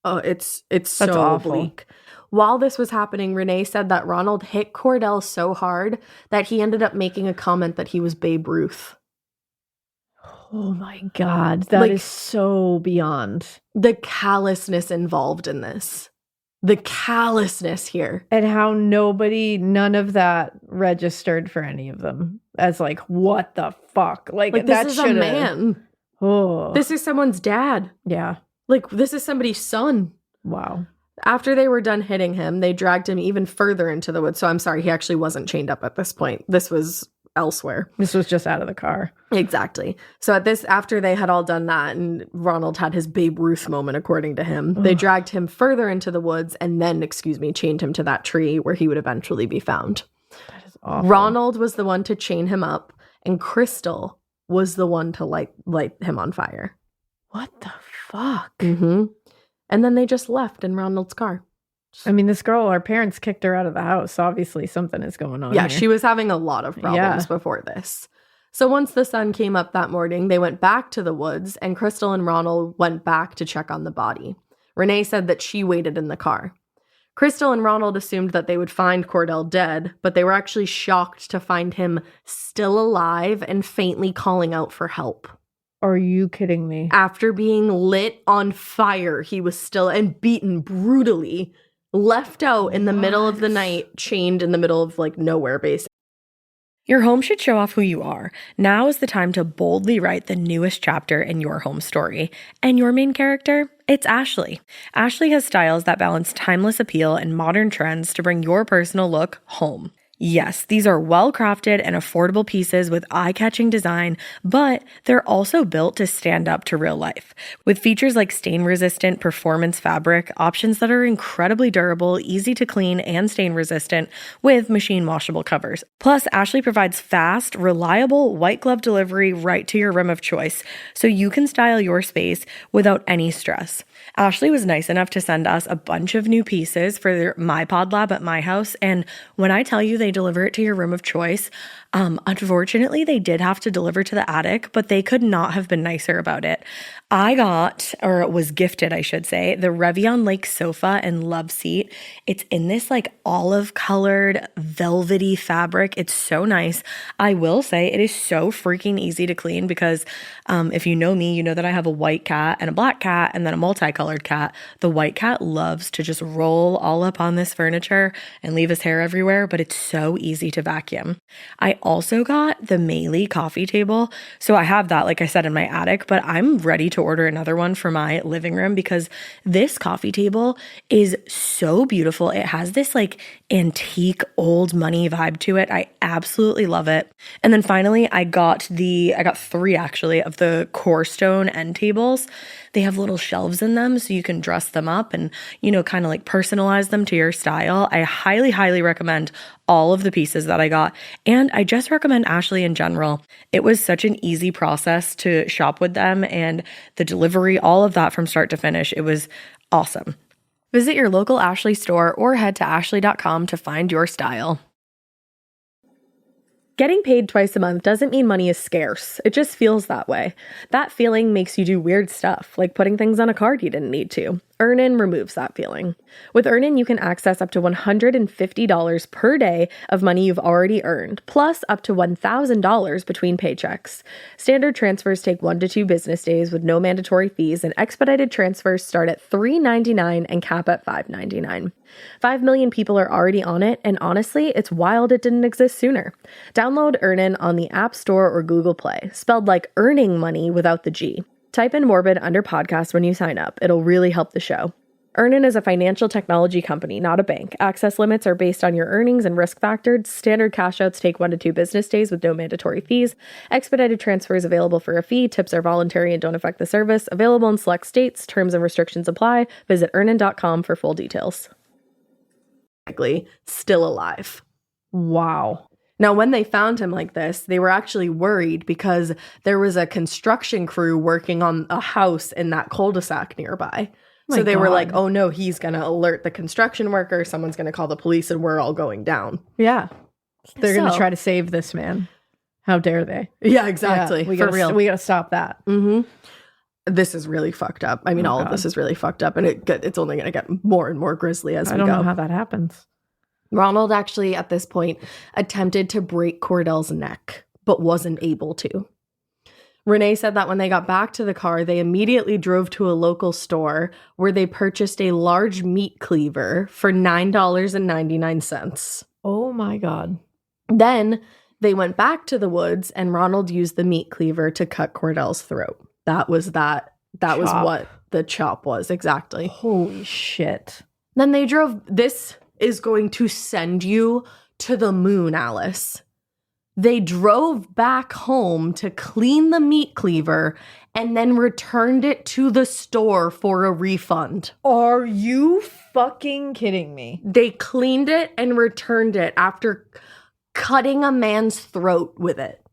Oh, it's so awful. bleak. While this was happening, Renee said that Ronald hit Cordell so hard that he ended up making a comment that he was Babe Ruth. Oh my God. That is so beyond. The callousness involved in this. The callousness here. And how none of that registered for any of them as like, what the fuck? Like this that is a man. Oh. This is someone's dad. Yeah. Like this is somebody's son. Wow. After they were done hitting him, they dragged him even further into the woods. So I'm sorry, he actually wasn't chained up at this point. This was elsewhere. This was just out of the car. Exactly. So after they had all done that and Ronald had his Babe Ruth moment, according to him, they dragged him further into the woods and then, chained him to that tree where he would eventually be found. That is awful. Ronald was the one to chain him up and Crystal was the one to light him on fire. What the fuck? Mm-hmm. And then they just left in Ronald's car. I mean, this girl, our parents kicked her out of the house. Obviously, something is going on. Yeah, here. she was having a lot of problems before this. So once the sun came up that morning, they went back to the woods, and Crystal and Ronald went back to check on the body. Renee said that she waited in the car. Crystal and Ronald assumed that they would find Cordell dead, but they were actually shocked to find him still alive and faintly calling out for help. Are you kidding me? After being lit on fire, he was still and beaten brutally, left out in the middle of the night, chained in the middle of nowhere, basically. Your home should show off who you are. Now is the time to boldly write the newest chapter in your home story. And your main character? It's Ashley. Ashley has styles that balance timeless appeal and modern trends to bring your personal look home. Yes, these are well-crafted and affordable pieces with eye-catching design, but they're also built to stand up to real life. With features like stain-resistant performance fabric, options that are incredibly durable, easy to clean, and stain-resistant with machine-washable covers. Plus, Ashley provides fast, reliable, white-glove delivery right to your room of choice, so you can style your space without any stress. Ashley was nice enough to send us a bunch of new pieces for my pod lab at my house, and when I tell you they deliver it to your room of choice, unfortunately they did have to deliver to the attic, but they could not have been nicer about it. I got, or was gifted, I should say, the Revion Lake sofa and love seat. It's in this olive colored velvety fabric. It's so nice. I will say it is so freaking easy to clean because if you know me, you know that I have a white cat and a black cat and then a multicolored cat. The white cat loves to just roll all up on this furniture and leave his hair everywhere, but it's so easy to vacuum. I also got the Meili coffee table. So I have that, like I said, in my attic, but I'm ready to order another one for my living room because this coffee table is so beautiful. It has this antique old money vibe to it. I absolutely love it. And then finally, I got 3 actually of the core stone end tables. They have little shelves in them so you can dress them up and, kind of personalize them to your style. I highly, highly recommend all of the pieces that I got. And I just recommend Ashley in general. It was such an easy process to shop with them and the delivery, all of that from start to finish. It was awesome. Visit your local Ashley store or head to ashley.com to find your style. Getting paid twice a month doesn't mean money is scarce. It just feels that way. That feeling makes you do weird stuff, like putting things on a card you didn't need to. Earnin removes that feeling. With Earnin, you can access up to $150 per day of money you've already earned, plus up to $1,000 between paychecks. Standard transfers take 1 to 2 business days with no mandatory fees, and expedited transfers start at $3.99 and cap at $5.99. 5 million people are already on it, and honestly, it's wild it didn't exist sooner. Download Earnin on the App Store or Google Play, spelled like earning money without the G. Type in Morbid under podcast when you sign up. It'll really help the show. Earnin is a financial technology company, not a bank. Access limits are based on your earnings and risk factors. Standard cash outs take 1 to 2 business days with no mandatory fees. Expedited transfers available for a fee. Tips are voluntary and don't affect the service. Available in select states. Terms and restrictions apply. Visit earnin.com for full details. Still alive. Wow. Now, when they found him like this, they were actually worried because there was a construction crew working on a house in that cul-de-sac nearby. So they were like, oh no, he's going to alert the construction worker. Someone's going to call the police and we're all going down. Yeah. They're going to try to save this man. How dare they? Yeah, exactly. Yeah, For real. We got to stop that. Mm-hmm. This is really fucked up. I mean, all of this is really fucked up. And it's only going to get more and more grisly as we go. I don't know how that happens. Ronald actually, at this point, attempted to break Cordell's neck, but wasn't able to. Renee said that when they got back to the car, they immediately drove to a local store where they purchased a large meat cleaver for $9.99. Oh my God. Then they went back to the woods and Ronald used the meat cleaver to cut Cordell's throat. That was what the chop was, exactly. Holy shit. Then they drove. This is going to send you to the moon, Alice. They drove back home to clean the meat cleaver and then returned it to the store for a refund. Are you fucking kidding me? They cleaned it and returned it after cutting a man's throat with it.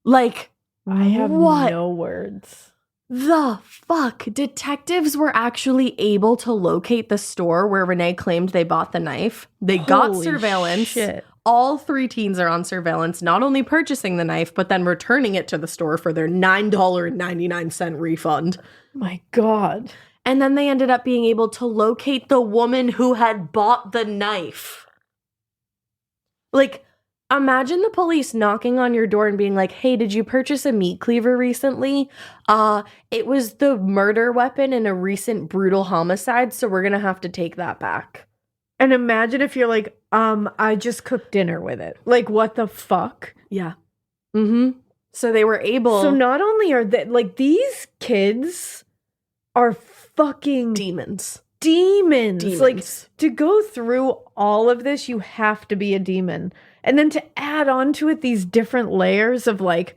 Like, I have no words. The fuck? Detectives were actually able to locate the store where Renee claimed they bought the knife. They got surveillance. Shit. All 3 teens are on surveillance, not only purchasing the knife, but then returning it to the store for their $9.99 refund. My God. And then they ended up being able to locate the woman who had bought the knife. Like, imagine the police knocking on your door and being like, hey, did you purchase a meat cleaver recently? It was the murder weapon in a recent brutal homicide, so we're gonna have to take that back. And imagine if you're like, I just cooked dinner with it. Like, what the fuck? Yeah. Mm-hmm. So they were able... So not only are they, like, these kids are fucking... Demons. Like, to go through all of this, you have to be a demon. And then to add on to it these different layers of, like,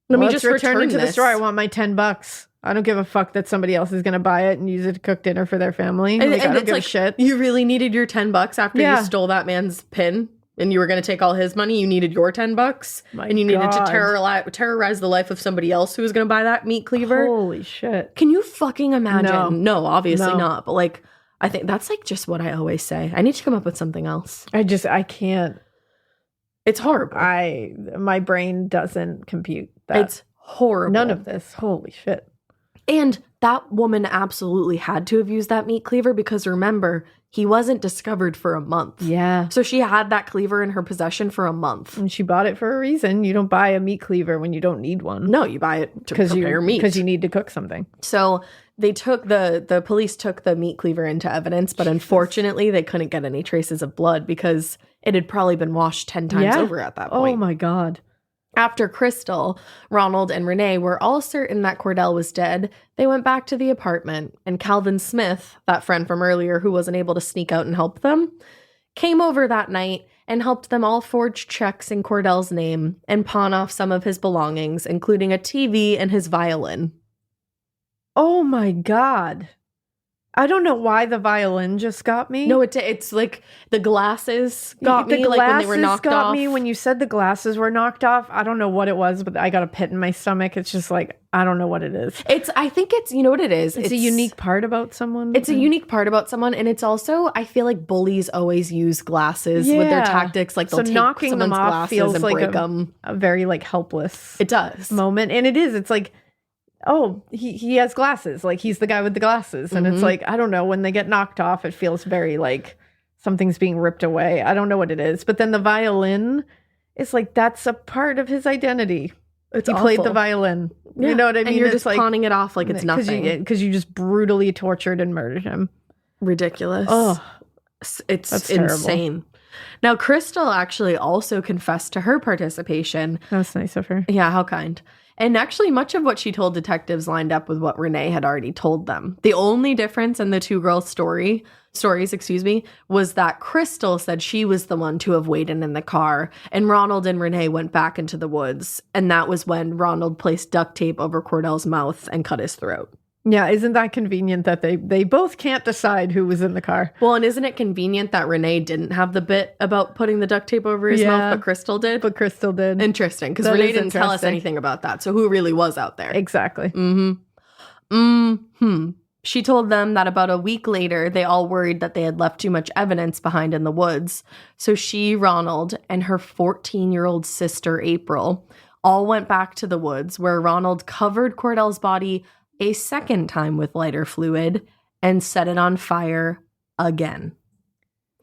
let me just return it to the store. I want my $10. I don't give a fuck that somebody else is going to buy it and use it to cook dinner for their family. And I don't give like, a shit. You really needed your $10 after you stole that man's pin and you were going to take all his money. You needed your $10 and you needed to terrorize the life of somebody else who was going to buy that meat cleaver. Holy shit. Can you fucking imagine? No, obviously not. But like, I think that's like just what I always say. I need to come up with something else. I can't. It's horrible. My brain doesn't compute that. It's horrible. None of this. Holy shit. And that woman absolutely had to have used that meat cleaver because remember, he wasn't discovered for a month. Yeah. So she had that cleaver in her possession for a month. And she bought it for a reason. You don't buy a meat cleaver when you don't need one. No, you buy it to prepare meat. Because you need to cook something. So they took the police took the meat cleaver into evidence, but unfortunately they couldn't get any traces of blood because it had probably been washed 10 times over at that point. Oh my God. After Crystal, Ronald, and Renee were all certain that Cordell was dead, they went back to the apartment, and Calvin Smith, that friend from earlier who wasn't able to sneak out and help them, came over that night and helped them all forge checks in Cordell's name and pawn off some of his belongings, including a TV and his violin. Oh my God. I don't know why the violin just got me. No, it's like the glasses got me. Like when they were knocked off. Got me when you said the glasses were knocked off. I don't know what it was, but I got a pit in my stomach. It's just like, I don't know what it is. I think it's, you know what it is? It's a unique part about someone. It's a unique part about someone. And it's also, I feel like bullies always use glasses with their tactics. Like they'll take knocking someone's them off glasses feels and like break them. A very like helpless. It does. Moment. And it is. It's like, oh, he has glasses. Like, he's the guy with the glasses. And it's like, I don't know, when they get knocked off, it feels very like something's being ripped away. I don't know what it is. But then the violin is like, that's a part of his identity. He played the violin. Yeah. You know what I mean? And you're it's just like, pawning it off like it's nothing. Because you just brutally tortured and murdered him. Ridiculous. Oh, it's insane. Now, Crystal actually also confessed to her participation. That was nice of her. Yeah, how kind. And actually, much of what she told detectives lined up with what Renee had already told them. The only difference in the two girls' stories, was that Crystal said she was the one to have waited in the car, and Ronald and Renee went back into the woods. And that was when Ronald placed duct tape over Cordell's mouth and cut his throat. Yeah, isn't that convenient that they both can't decide who was in the car? Well, and isn't it convenient that Renee didn't have the bit about putting the duct tape over his mouth, but Crystal did? But Crystal did. Interesting, because Renee didn't tell us anything about that. So who really was out there? Exactly. She told them that about a week later, they all worried that they had left too much evidence behind in the woods. So she, Ronald, and her 14-year-old sister, April, all went back to the woods where Ronald covered Cordell's body a second time with lighter fluid and set it on fire again.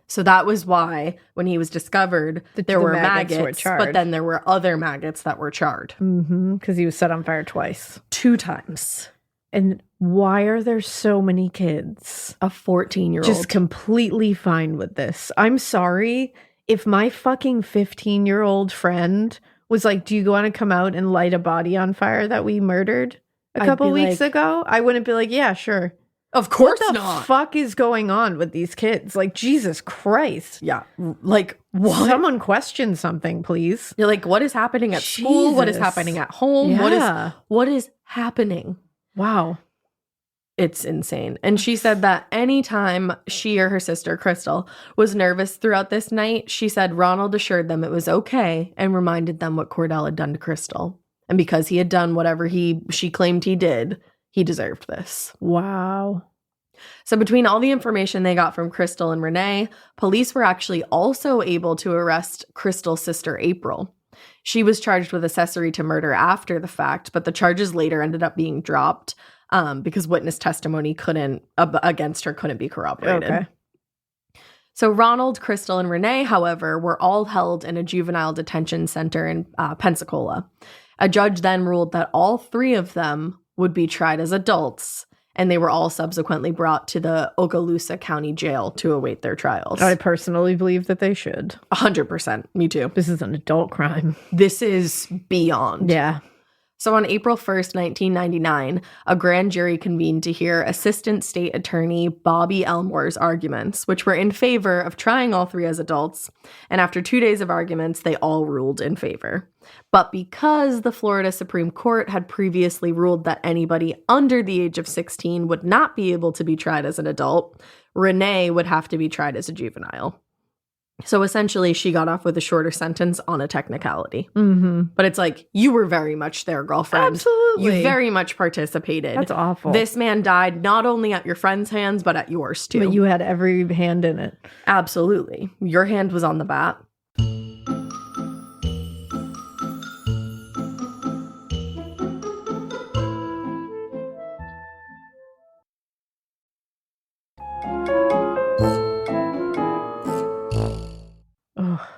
So that was why, when he was discovered, there were maggots, but then there were other maggots that were charred. Because he was set on fire twice. 2 times. And why are there so many kids? A 14-year-old. Just completely fine with this. I'm sorry if my fucking 15-year-old friend was like, do you want to come out and light a body on fire that we murdered a couple weeks ago? I wouldn't be like, yeah, sure. Of course not. What the fuck is going on with these kids? Like, Jesus Christ. Yeah. Like, what? Someone question something, please. You're like, what is happening at school? What is happening at home? Yeah. What is happening? Wow. It's insane. And she said that anytime she or her sister, Crystal, was nervous throughout this night, she said Ronald assured them it was okay and reminded them what Cordell had done to Crystal. And because he had done whatever she claimed he did, he deserved this. Wow. So between all the information they got from Crystal and Renee, police were actually also able to arrest Crystal's sister, April. She was charged with accessory to murder after the fact, but the charges later ended up being dropped because witness testimony against her couldn't be corroborated. Okay. So Ronald, Crystal, and Renee, however, were all held in a juvenile detention center in Pensacola. A judge then ruled that all 3 of them would be tried as adults, and they were all subsequently brought to the Okaloosa County Jail to await their trials. I personally believe that they should. 100%. Me too. This is an adult crime. This is beyond. Yeah. So on April 1st, 1999, a grand jury convened to hear Assistant State Attorney Bobby Elmore's arguments, which were in favor of trying all 3 as adults. And after 2 days of arguments, they all ruled in favor. But because the Florida Supreme Court had previously ruled that anybody under the age of 16 would not be able to be tried as an adult, Renee would have to be tried as a juvenile. So essentially, she got off with a shorter sentence on a technicality. But it's like, you were very much there, girlfriend. Absolutely. You very much participated. That's awful. This man died not only at your friend's hands, but at yours too. But you had every hand in it. Absolutely. Your hand was on the bat.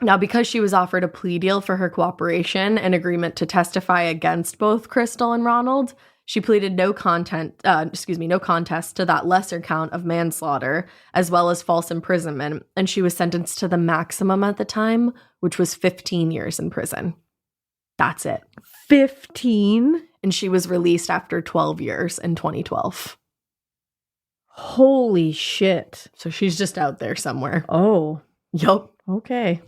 Now, because she was offered a plea deal for her cooperation and agreement to testify against both Crystal and Ronald, she pleaded no contest to that lesser count of manslaughter, as well as false imprisonment, and she was sentenced to the maximum at the time, which was 15 years in prison. That's it. 15? And she was released after 12 years in 2012. Holy shit. So she's just out there somewhere. Oh. Yup. Okay.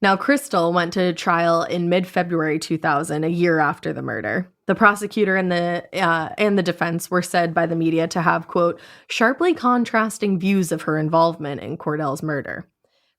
Now, Crystal went to trial in mid-February 2000, a year after the murder. The prosecutor and the defense were said by the media to have, quote, sharply contrasting views of her involvement in Cordell's murder.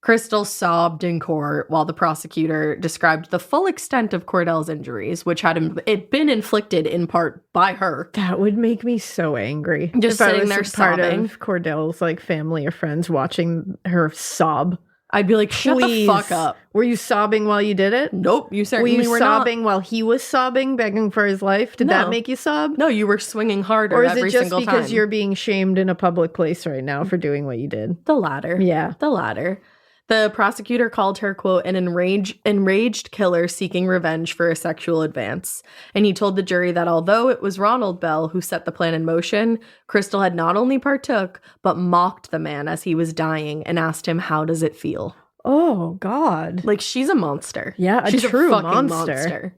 Crystal sobbed in court while the prosecutor described the full extent of Cordell's injuries, which had been inflicted in part by her. That would make me so angry. Just if sitting I there was part sobbing. of Cordell's like family or friends watching her sob. I'd be like, shut Please. the fuck up. Were you sobbing while you did it? Nope, you certainly were Were you not. sobbing while he was sobbing, begging for his life? Did that make you sob? No, you were swinging harder or is every it just single time. because you're being shamed in a public place right now for doing what you did? The latter. Yeah. The latter. The prosecutor called her, quote, an enraged killer seeking revenge for a sexual advance. And he told the jury that although it was Ronald Bell who set the plan in motion, Crystal had not only partook, but mocked the man as he was dying and asked him, how does it feel? Oh, God. Like, she's a monster. Yeah, she's true a fucking monster.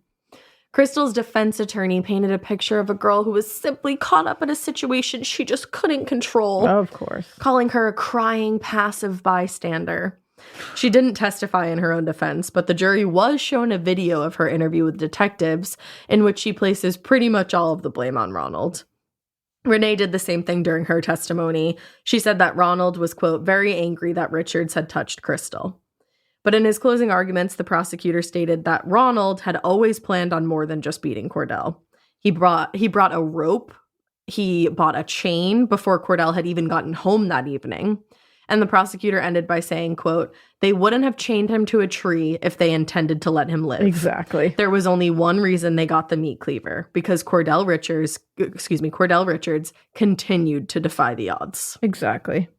Crystal's defense attorney painted a picture of a girl who was simply caught up in a situation she just couldn't control. Of course. Calling her a crying, passive bystander. She didn't testify in her own defense, but the jury was shown a video of her interview with detectives in which she places pretty much all of the blame on Ronald. Renee did the same thing during her testimony. She said that Ronald was, quote, very angry that Richards had touched Crystal. But in his closing arguments, the prosecutor stated that Ronald had always planned on more than just beating Cordell. He brought a rope. He bought a chain before Cordell had even gotten home that evening. And the prosecutor ended by saying, quote, they wouldn't have chained him to a tree if they intended to let him live. Exactly. There was only one reason they got the meat cleaver, because Cordell Richards continued to defy the odds. Exactly.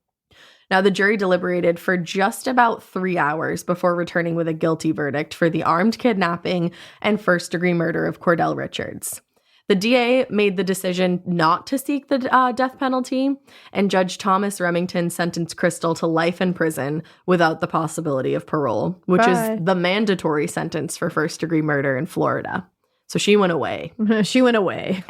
Now, the jury deliberated for just about 3 hours before returning with a guilty verdict for the armed kidnapping and first-degree murder of Cordell Richards. The DA made the decision not to seek the death penalty, and Judge Thomas Remington sentenced Crystal to life in prison without the possibility of parole, which is the mandatory sentence for first-degree murder in Florida. So she went away. She went away.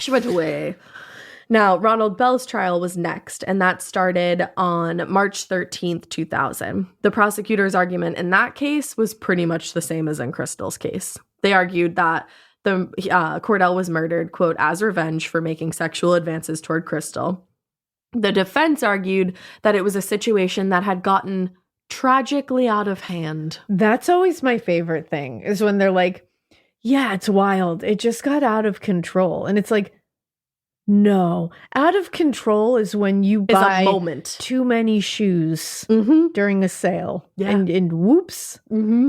Now, Ronald Bell's trial was next, and that started on March 13th, 2000. The prosecutor's argument in that case was pretty much the same as in Crystal's case. They argued that Cordell was murdered, quote, as revenge for making sexual advances toward Crystal. The defense argued that it was a situation that had gotten tragically out of hand. That's always my favorite thing, is when they're like, yeah, it's wild. It just got out of control. And it's like, no, out of control is when you buy too many shoes during a sale. Yeah. And whoops,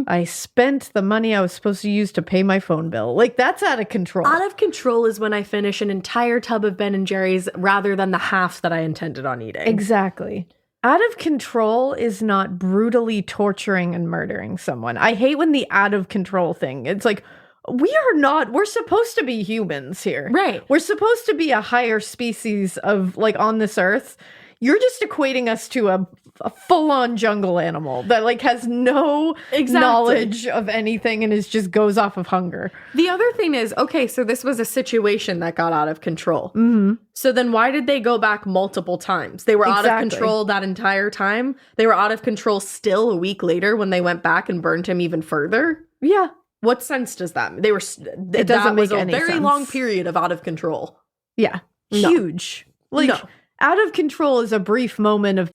I spent the money I was supposed to use to pay my phone bill. Like, that's out of control. Out of control is when I finish an entire tub of Ben & Jerry's rather than the half that I intended on eating. Exactly. Out of control is not brutally torturing and murdering someone. I hate when the out of control thing, it's like, we're supposed to be humans here. Right. We're supposed to be a higher species of, like, on this earth. You're just equating us to a full-on jungle animal that, like, has no knowledge of anything and just goes off of hunger. The other thing is, okay, so this was a situation that got out of control. Mm-hmm. So then why did they go back multiple times? They were out of control that entire time? They were out of control still a week later when they went back and burned him even further? Yeah. What sense does that make? It doesn't make any sense. That was a very long period of out of control. Yeah. No. Huge. Like, out of control is a brief moment of...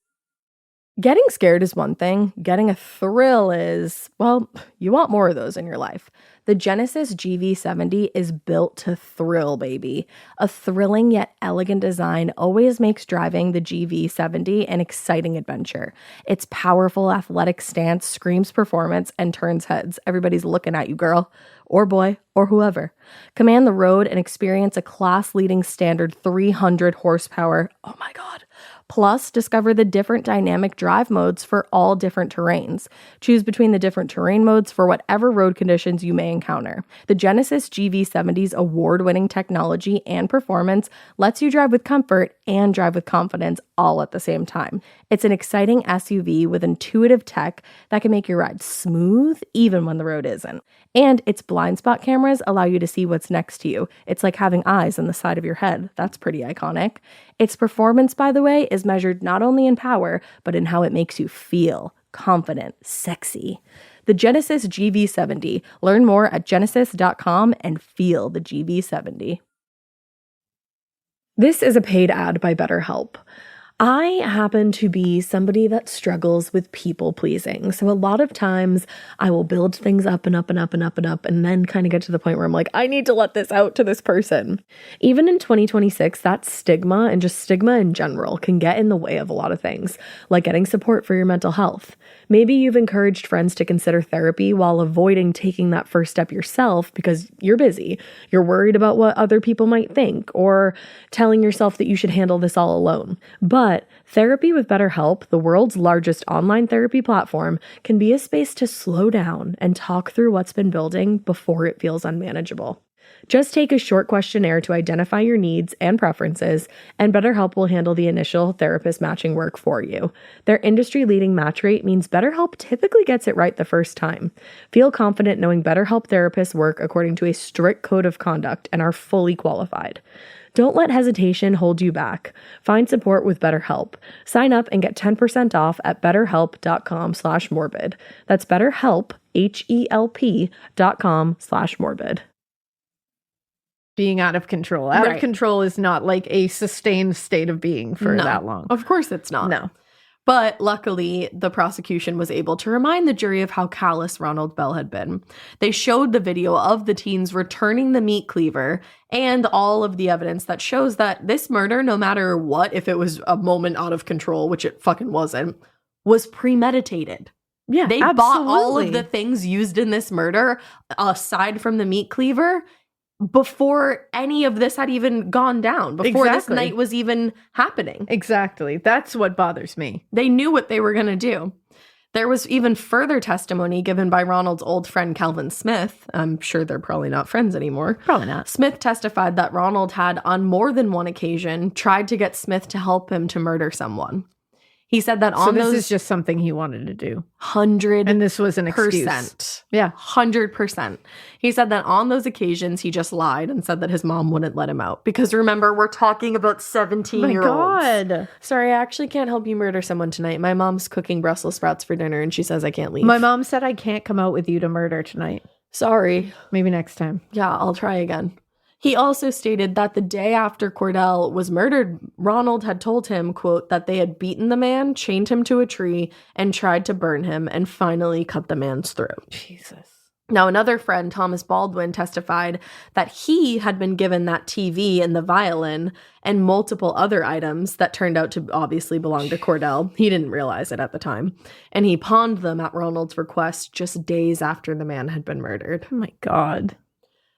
Getting scared is one thing. Getting a thrill is, well, you want more of those in your life. The Genesis GV70 is built to thrill, baby. A thrilling yet elegant design always makes driving the GV70 an exciting adventure. Its powerful athletic stance screams performance and turns heads. Everybody's looking at you, girl, or boy, or whoever. Command the road and experience a class-leading standard 300 horsepower. Oh my God. Plus, discover the different dynamic drive modes for all different terrains. Choose between the different terrain modes for whatever road conditions you may encounter. The Genesis GV70's award-winning technology and performance lets you drive with comfort and drive with confidence all at the same time. It's an exciting SUV with intuitive tech that can make your ride smooth even when the road isn't. And its blind spot cameras allow you to see what's next to you. It's like having eyes on the side of your head. That's pretty iconic. Its performance, by the way, is measured not only in power, but in how it makes you feel confident, sexy. The Genesis GV70. Learn more at genesis.com and feel the GV70. This is a paid ad by BetterHelp. I happen to be somebody that struggles with people pleasing. So a lot of times I will build things up and up and up and up and up and then kind of get to the point where I'm like, I need to let this out to this person. Even in 2026, that stigma and just stigma in general can get in the way of a lot of things, like getting support for your mental health. Maybe you've encouraged friends to consider therapy while avoiding taking that first step yourself because you're busy. You're worried about what other people might think or telling yourself that you should handle this all alone. But therapy with BetterHelp, the world's largest online therapy platform, can be a space to slow down and talk through what's been building before it feels unmanageable. Just take a short questionnaire to identify your needs and preferences, and BetterHelp will handle the initial therapist matching work for you. Their industry-leading match rate means BetterHelp typically gets it right the first time. Feel confident knowing BetterHelp therapists work according to a strict code of conduct and are fully qualified. Don't let hesitation hold you back. Find support with BetterHelp. Sign up and get 10% off at betterhelp.com/morbid. That's BetterHelp, HELP.com/morbid. being out of control. Out of control is not like a sustained state of being for that long. Of course it's not. No. But luckily, the prosecution was able to remind the jury of how callous Ronald Bell had been. They showed the video of the teens returning the meat cleaver and all of the evidence that shows that this murder, no matter what, if it was a moment out of control, which it fucking wasn't, was premeditated. Yeah, they bought all of the things used in this murder, aside from the meat cleaver, before any of this had even gone down, before this night was even happening. Exactly. That's what bothers me. They knew what they were going to do. There was even further testimony given by Ronald's old friend Calvin Smith. I'm sure they're probably not friends anymore. Probably not. Smith testified that Ronald had, on more than one occasion, tried to get Smith to help him to murder someone. He said that on those... So this is just something he wanted to do. 100%. And this was an excuse. Yeah. 100%. He said that on those occasions, he just lied and said that his mom wouldn't let him out. Because remember, we're talking about 17-year-olds. My God. Sorry, I actually can't help you murder someone tonight. My mom's cooking Brussels sprouts for dinner and she says I can't leave. My mom said I can't come out with you to murder tonight. Sorry. Maybe next time. Yeah, I'll try again. He also stated that the day after Cordell was murdered, Ronald had told him, quote, that they had beaten the man, chained him to a tree, and tried to burn him, and finally cut the man's throat. Jesus. Now, another friend, Thomas Baldwin, testified that he had been given that TV and the violin and multiple other items that turned out to obviously belong to Cordell. He didn't realize it at the time. And he pawned them at Ronald's request just days after the man had been murdered. Oh, my God.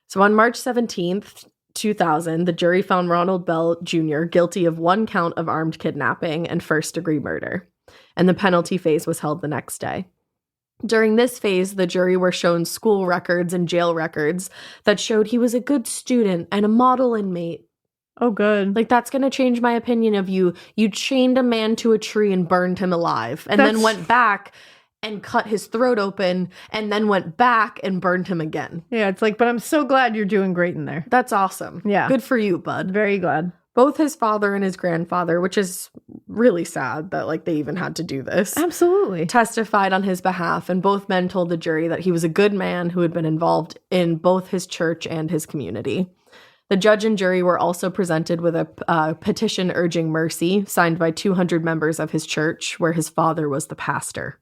So on March 17th, 2000, the jury found Ronald Bell Jr. guilty of 1 count of armed kidnapping and first-degree murder, and the penalty phase was held the next day. During this phase, the jury were shown school records and jail records that showed he was a good student and a model inmate. Oh, good. Like, that's going to change my opinion of you. You chained a man to a tree and burned him alive, and then went back and cut his throat open, and then went back and burned him again. Yeah, it's like, but I'm so glad you're doing great in there. That's awesome. Yeah. Good for you, bud. Very glad. Both his father and his grandfather, which is really sad that, like, they even had to do this. Absolutely. Testified on his behalf, and both men told the jury that he was a good man who had been involved in both his church and his community. The judge and jury were also presented with a petition urging mercy, signed by 200 members of his church, where his father was the pastor.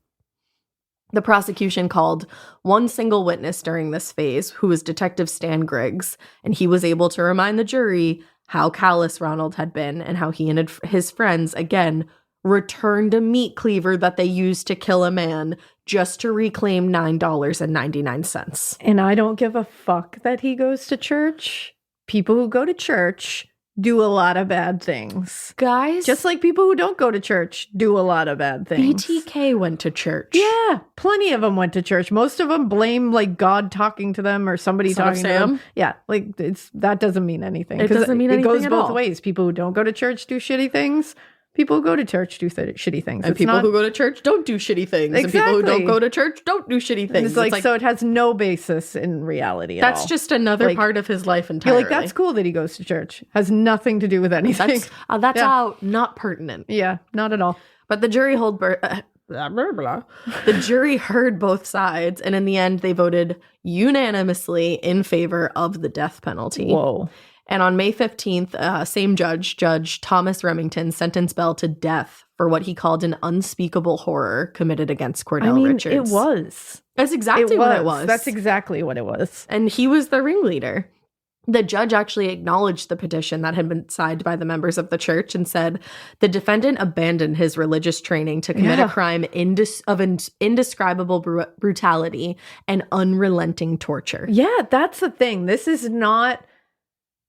The prosecution called one single witness during this phase, who was Detective Stan Griggs, and he was able to remind the jury how callous Ronald had been and how he and his friends, again, returned a meat cleaver that they used to kill a man just to reclaim $9.99. And I don't give a fuck that he goes to church. People who go to church do a lot of bad things. Guys. Just like people who don't go to church do a lot of bad things. BTK went to church. Yeah. Plenty of them went to church. Most of them blame like God talking to them or somebody talking to them. Yeah. Like that doesn't mean anything. It doesn't mean anything. It goes at both all. ways. People who don't go to church do shitty things. People who go to church do shitty things. And people who go to church don't do shitty things. Exactly. And people who don't go to church don't do shitty things. It's like, so it has no basis in reality at all. That's just another part of his life entirely. You're like, that's cool that he goes to church. Has nothing to do with anything. That's all not pertinent. Yeah, not at all. But the jury The jury heard both sides, and in the end, they voted unanimously in favor of the death penalty. Whoa. And on May 15th, same judge, Judge Thomas Remington, sentenced Bell to death for what he called an unspeakable horror committed against Cordell Richards. It was. That's exactly what it was. That's exactly what it was. And he was the ringleader. The judge actually acknowledged the petition that had been signed by the members of the church and said the defendant abandoned his religious training to commit a crime of indescribable brutality and unrelenting torture. Yeah, that's the thing. This is not...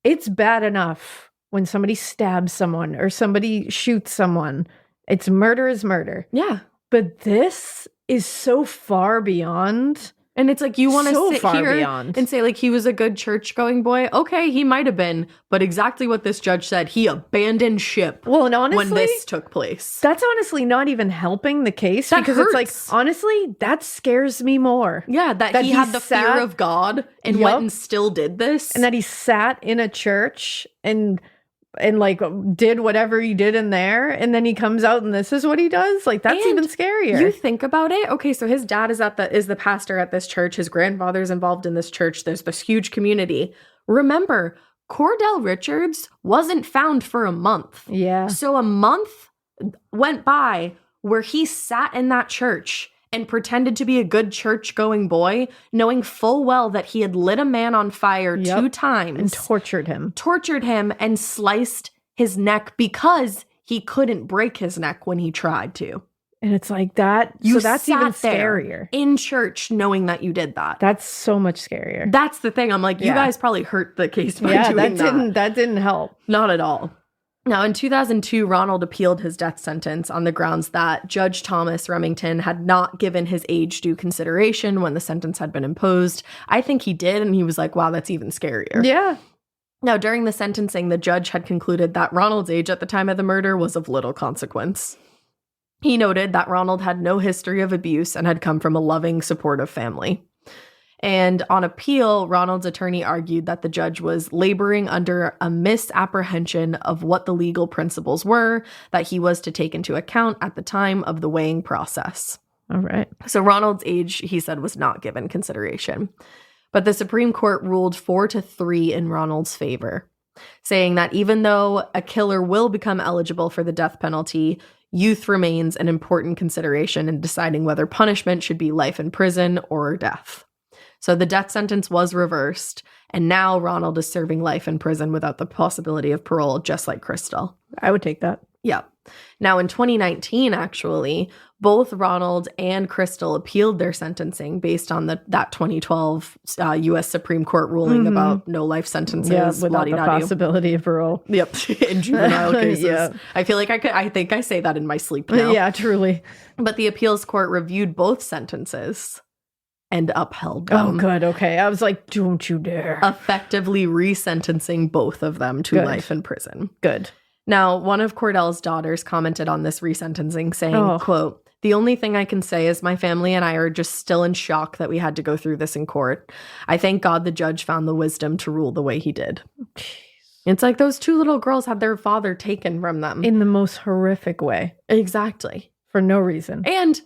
It's bad enough when somebody stabs someone or somebody shoots someone. It's murder is murder. Yeah. But this is so far beyond. And it's like, you want to sit here beyond. And say, like, he was a good church-going boy? Okay, he might have been. But exactly what this judge said, he abandoned ship and honestly, when this took place. That's honestly not even helping the case. That because hurts. It's like, honestly, that scares me more. Yeah, that he had the fear of God and went and still did this. And that he sat in a church and like did whatever he did in there, and then he comes out and this is what he does. Like, that's even scarier. You think about it. Okay, so his dad is the pastor at this church. His grandfather's involved in this church. There's this huge community. Remember, Cordell Richards wasn't found for a month. Yeah. So a month went by where he sat in that church and pretended to be a good church-going boy, knowing full well that he had lit a man on fire 2 times. And tortured him. And sliced his neck because he couldn't break his neck when he tried to. And it's like that. So that's even scarier. In church, knowing that you did that. That's so much scarier. That's the thing. I'm like, you guys probably hurt the case by doing that. That didn't help. Not at all. Now, in 2002, Ronald appealed his death sentence on the grounds that Judge Thomas Remington had not given his age due consideration when the sentence had been imposed. I think he did, and he was like, wow, that's even scarier. Yeah. Now, during the sentencing, the judge had concluded that Ronald's age at the time of the murder was of little consequence. He noted that Ronald had no history of abuse and had come from a loving, supportive family. And on appeal, Ronald's attorney argued that the judge was laboring under a misapprehension of what the legal principles were that he was to take into account at the time of the weighing process. All right. So Ronald's age, he said, was not given consideration. But the Supreme Court ruled 4-3 in Ronald's favor, saying that even though a killer will become eligible for the death penalty, youth remains an important consideration in deciding whether punishment should be life in prison or death. So the death sentence was reversed, and now Ronald is serving life in prison without the possibility of parole, just like Crystal. I would take that. Yeah. Now, in 2019, actually, both Ronald and Crystal appealed their sentencing based on that 2012 U.S. Supreme Court ruling about no life sentences. Yeah, without the possibility of parole. Yep, in juvenile cases. I feel like I think I say that in my sleep now. Yeah, truly. But the appeals court reviewed both sentences and upheld them. Oh, good. Okay. I was like, don't you dare. Effectively resentencing both of them to life in prison. Good. Now, one of Cordell's daughters commented on this resentencing saying, quote, "The only thing I can say is my family and I are just still in shock that we had to go through this in court. I thank God the judge found the wisdom to rule the way he did." Jeez. It's like those 2 little girls had their father taken from them. In the most horrific way. Exactly. For no reason. And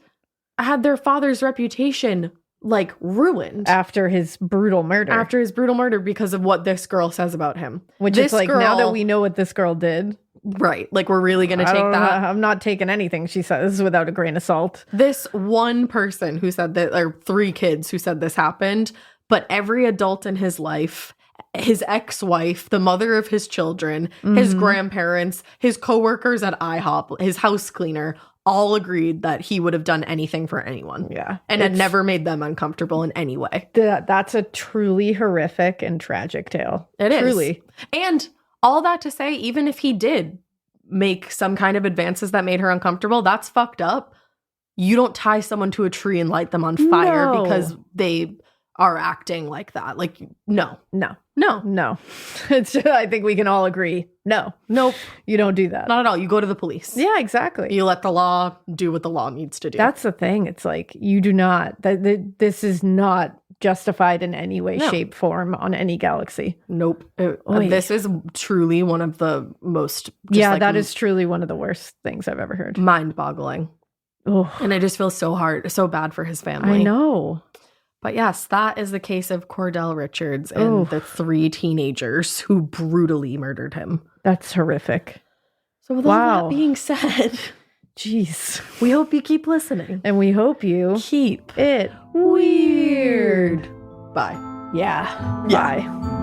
had their father's reputation like ruined after his brutal murder because of what this girl says about him, which is like, now that we know what this girl did, right, like we're really gonna take that. I'm not taking anything she says without a grain of salt. This one person who said that, or 3 kids who said this happened, but every adult in his life, his ex-wife, the mother of his children, his grandparents, his coworkers at IHOP, his house cleaner, all agreed that he would have done anything for anyone. Yeah. And had never made them uncomfortable in any way. That's a truly horrific and tragic tale. It is. Truly. And all that to say, even if he did make some kind of advances that made her uncomfortable, that's fucked up. You don't tie someone to a tree and light them on fire because they are acting like that. Like, no. It's just, I think we can all agree. No. Nope. You don't do that. Not at all. You go to the police. Yeah, exactly. You let the law do what the law needs to do. That's the thing. It's like, you do not, this is not justified in any way, shape, form on any galaxy. Nope. This is truly one of the most... that is truly one of the worst things I've ever heard. Mind-boggling. Oh. And I just feel so bad for his family. I know. But yes, that is the case of Cordell Richards and the 3 teenagers who brutally murdered him. That's horrific. So with all that being said, jeez, we hope you keep listening. And we hope you keep it weird. Bye. Yeah. Bye.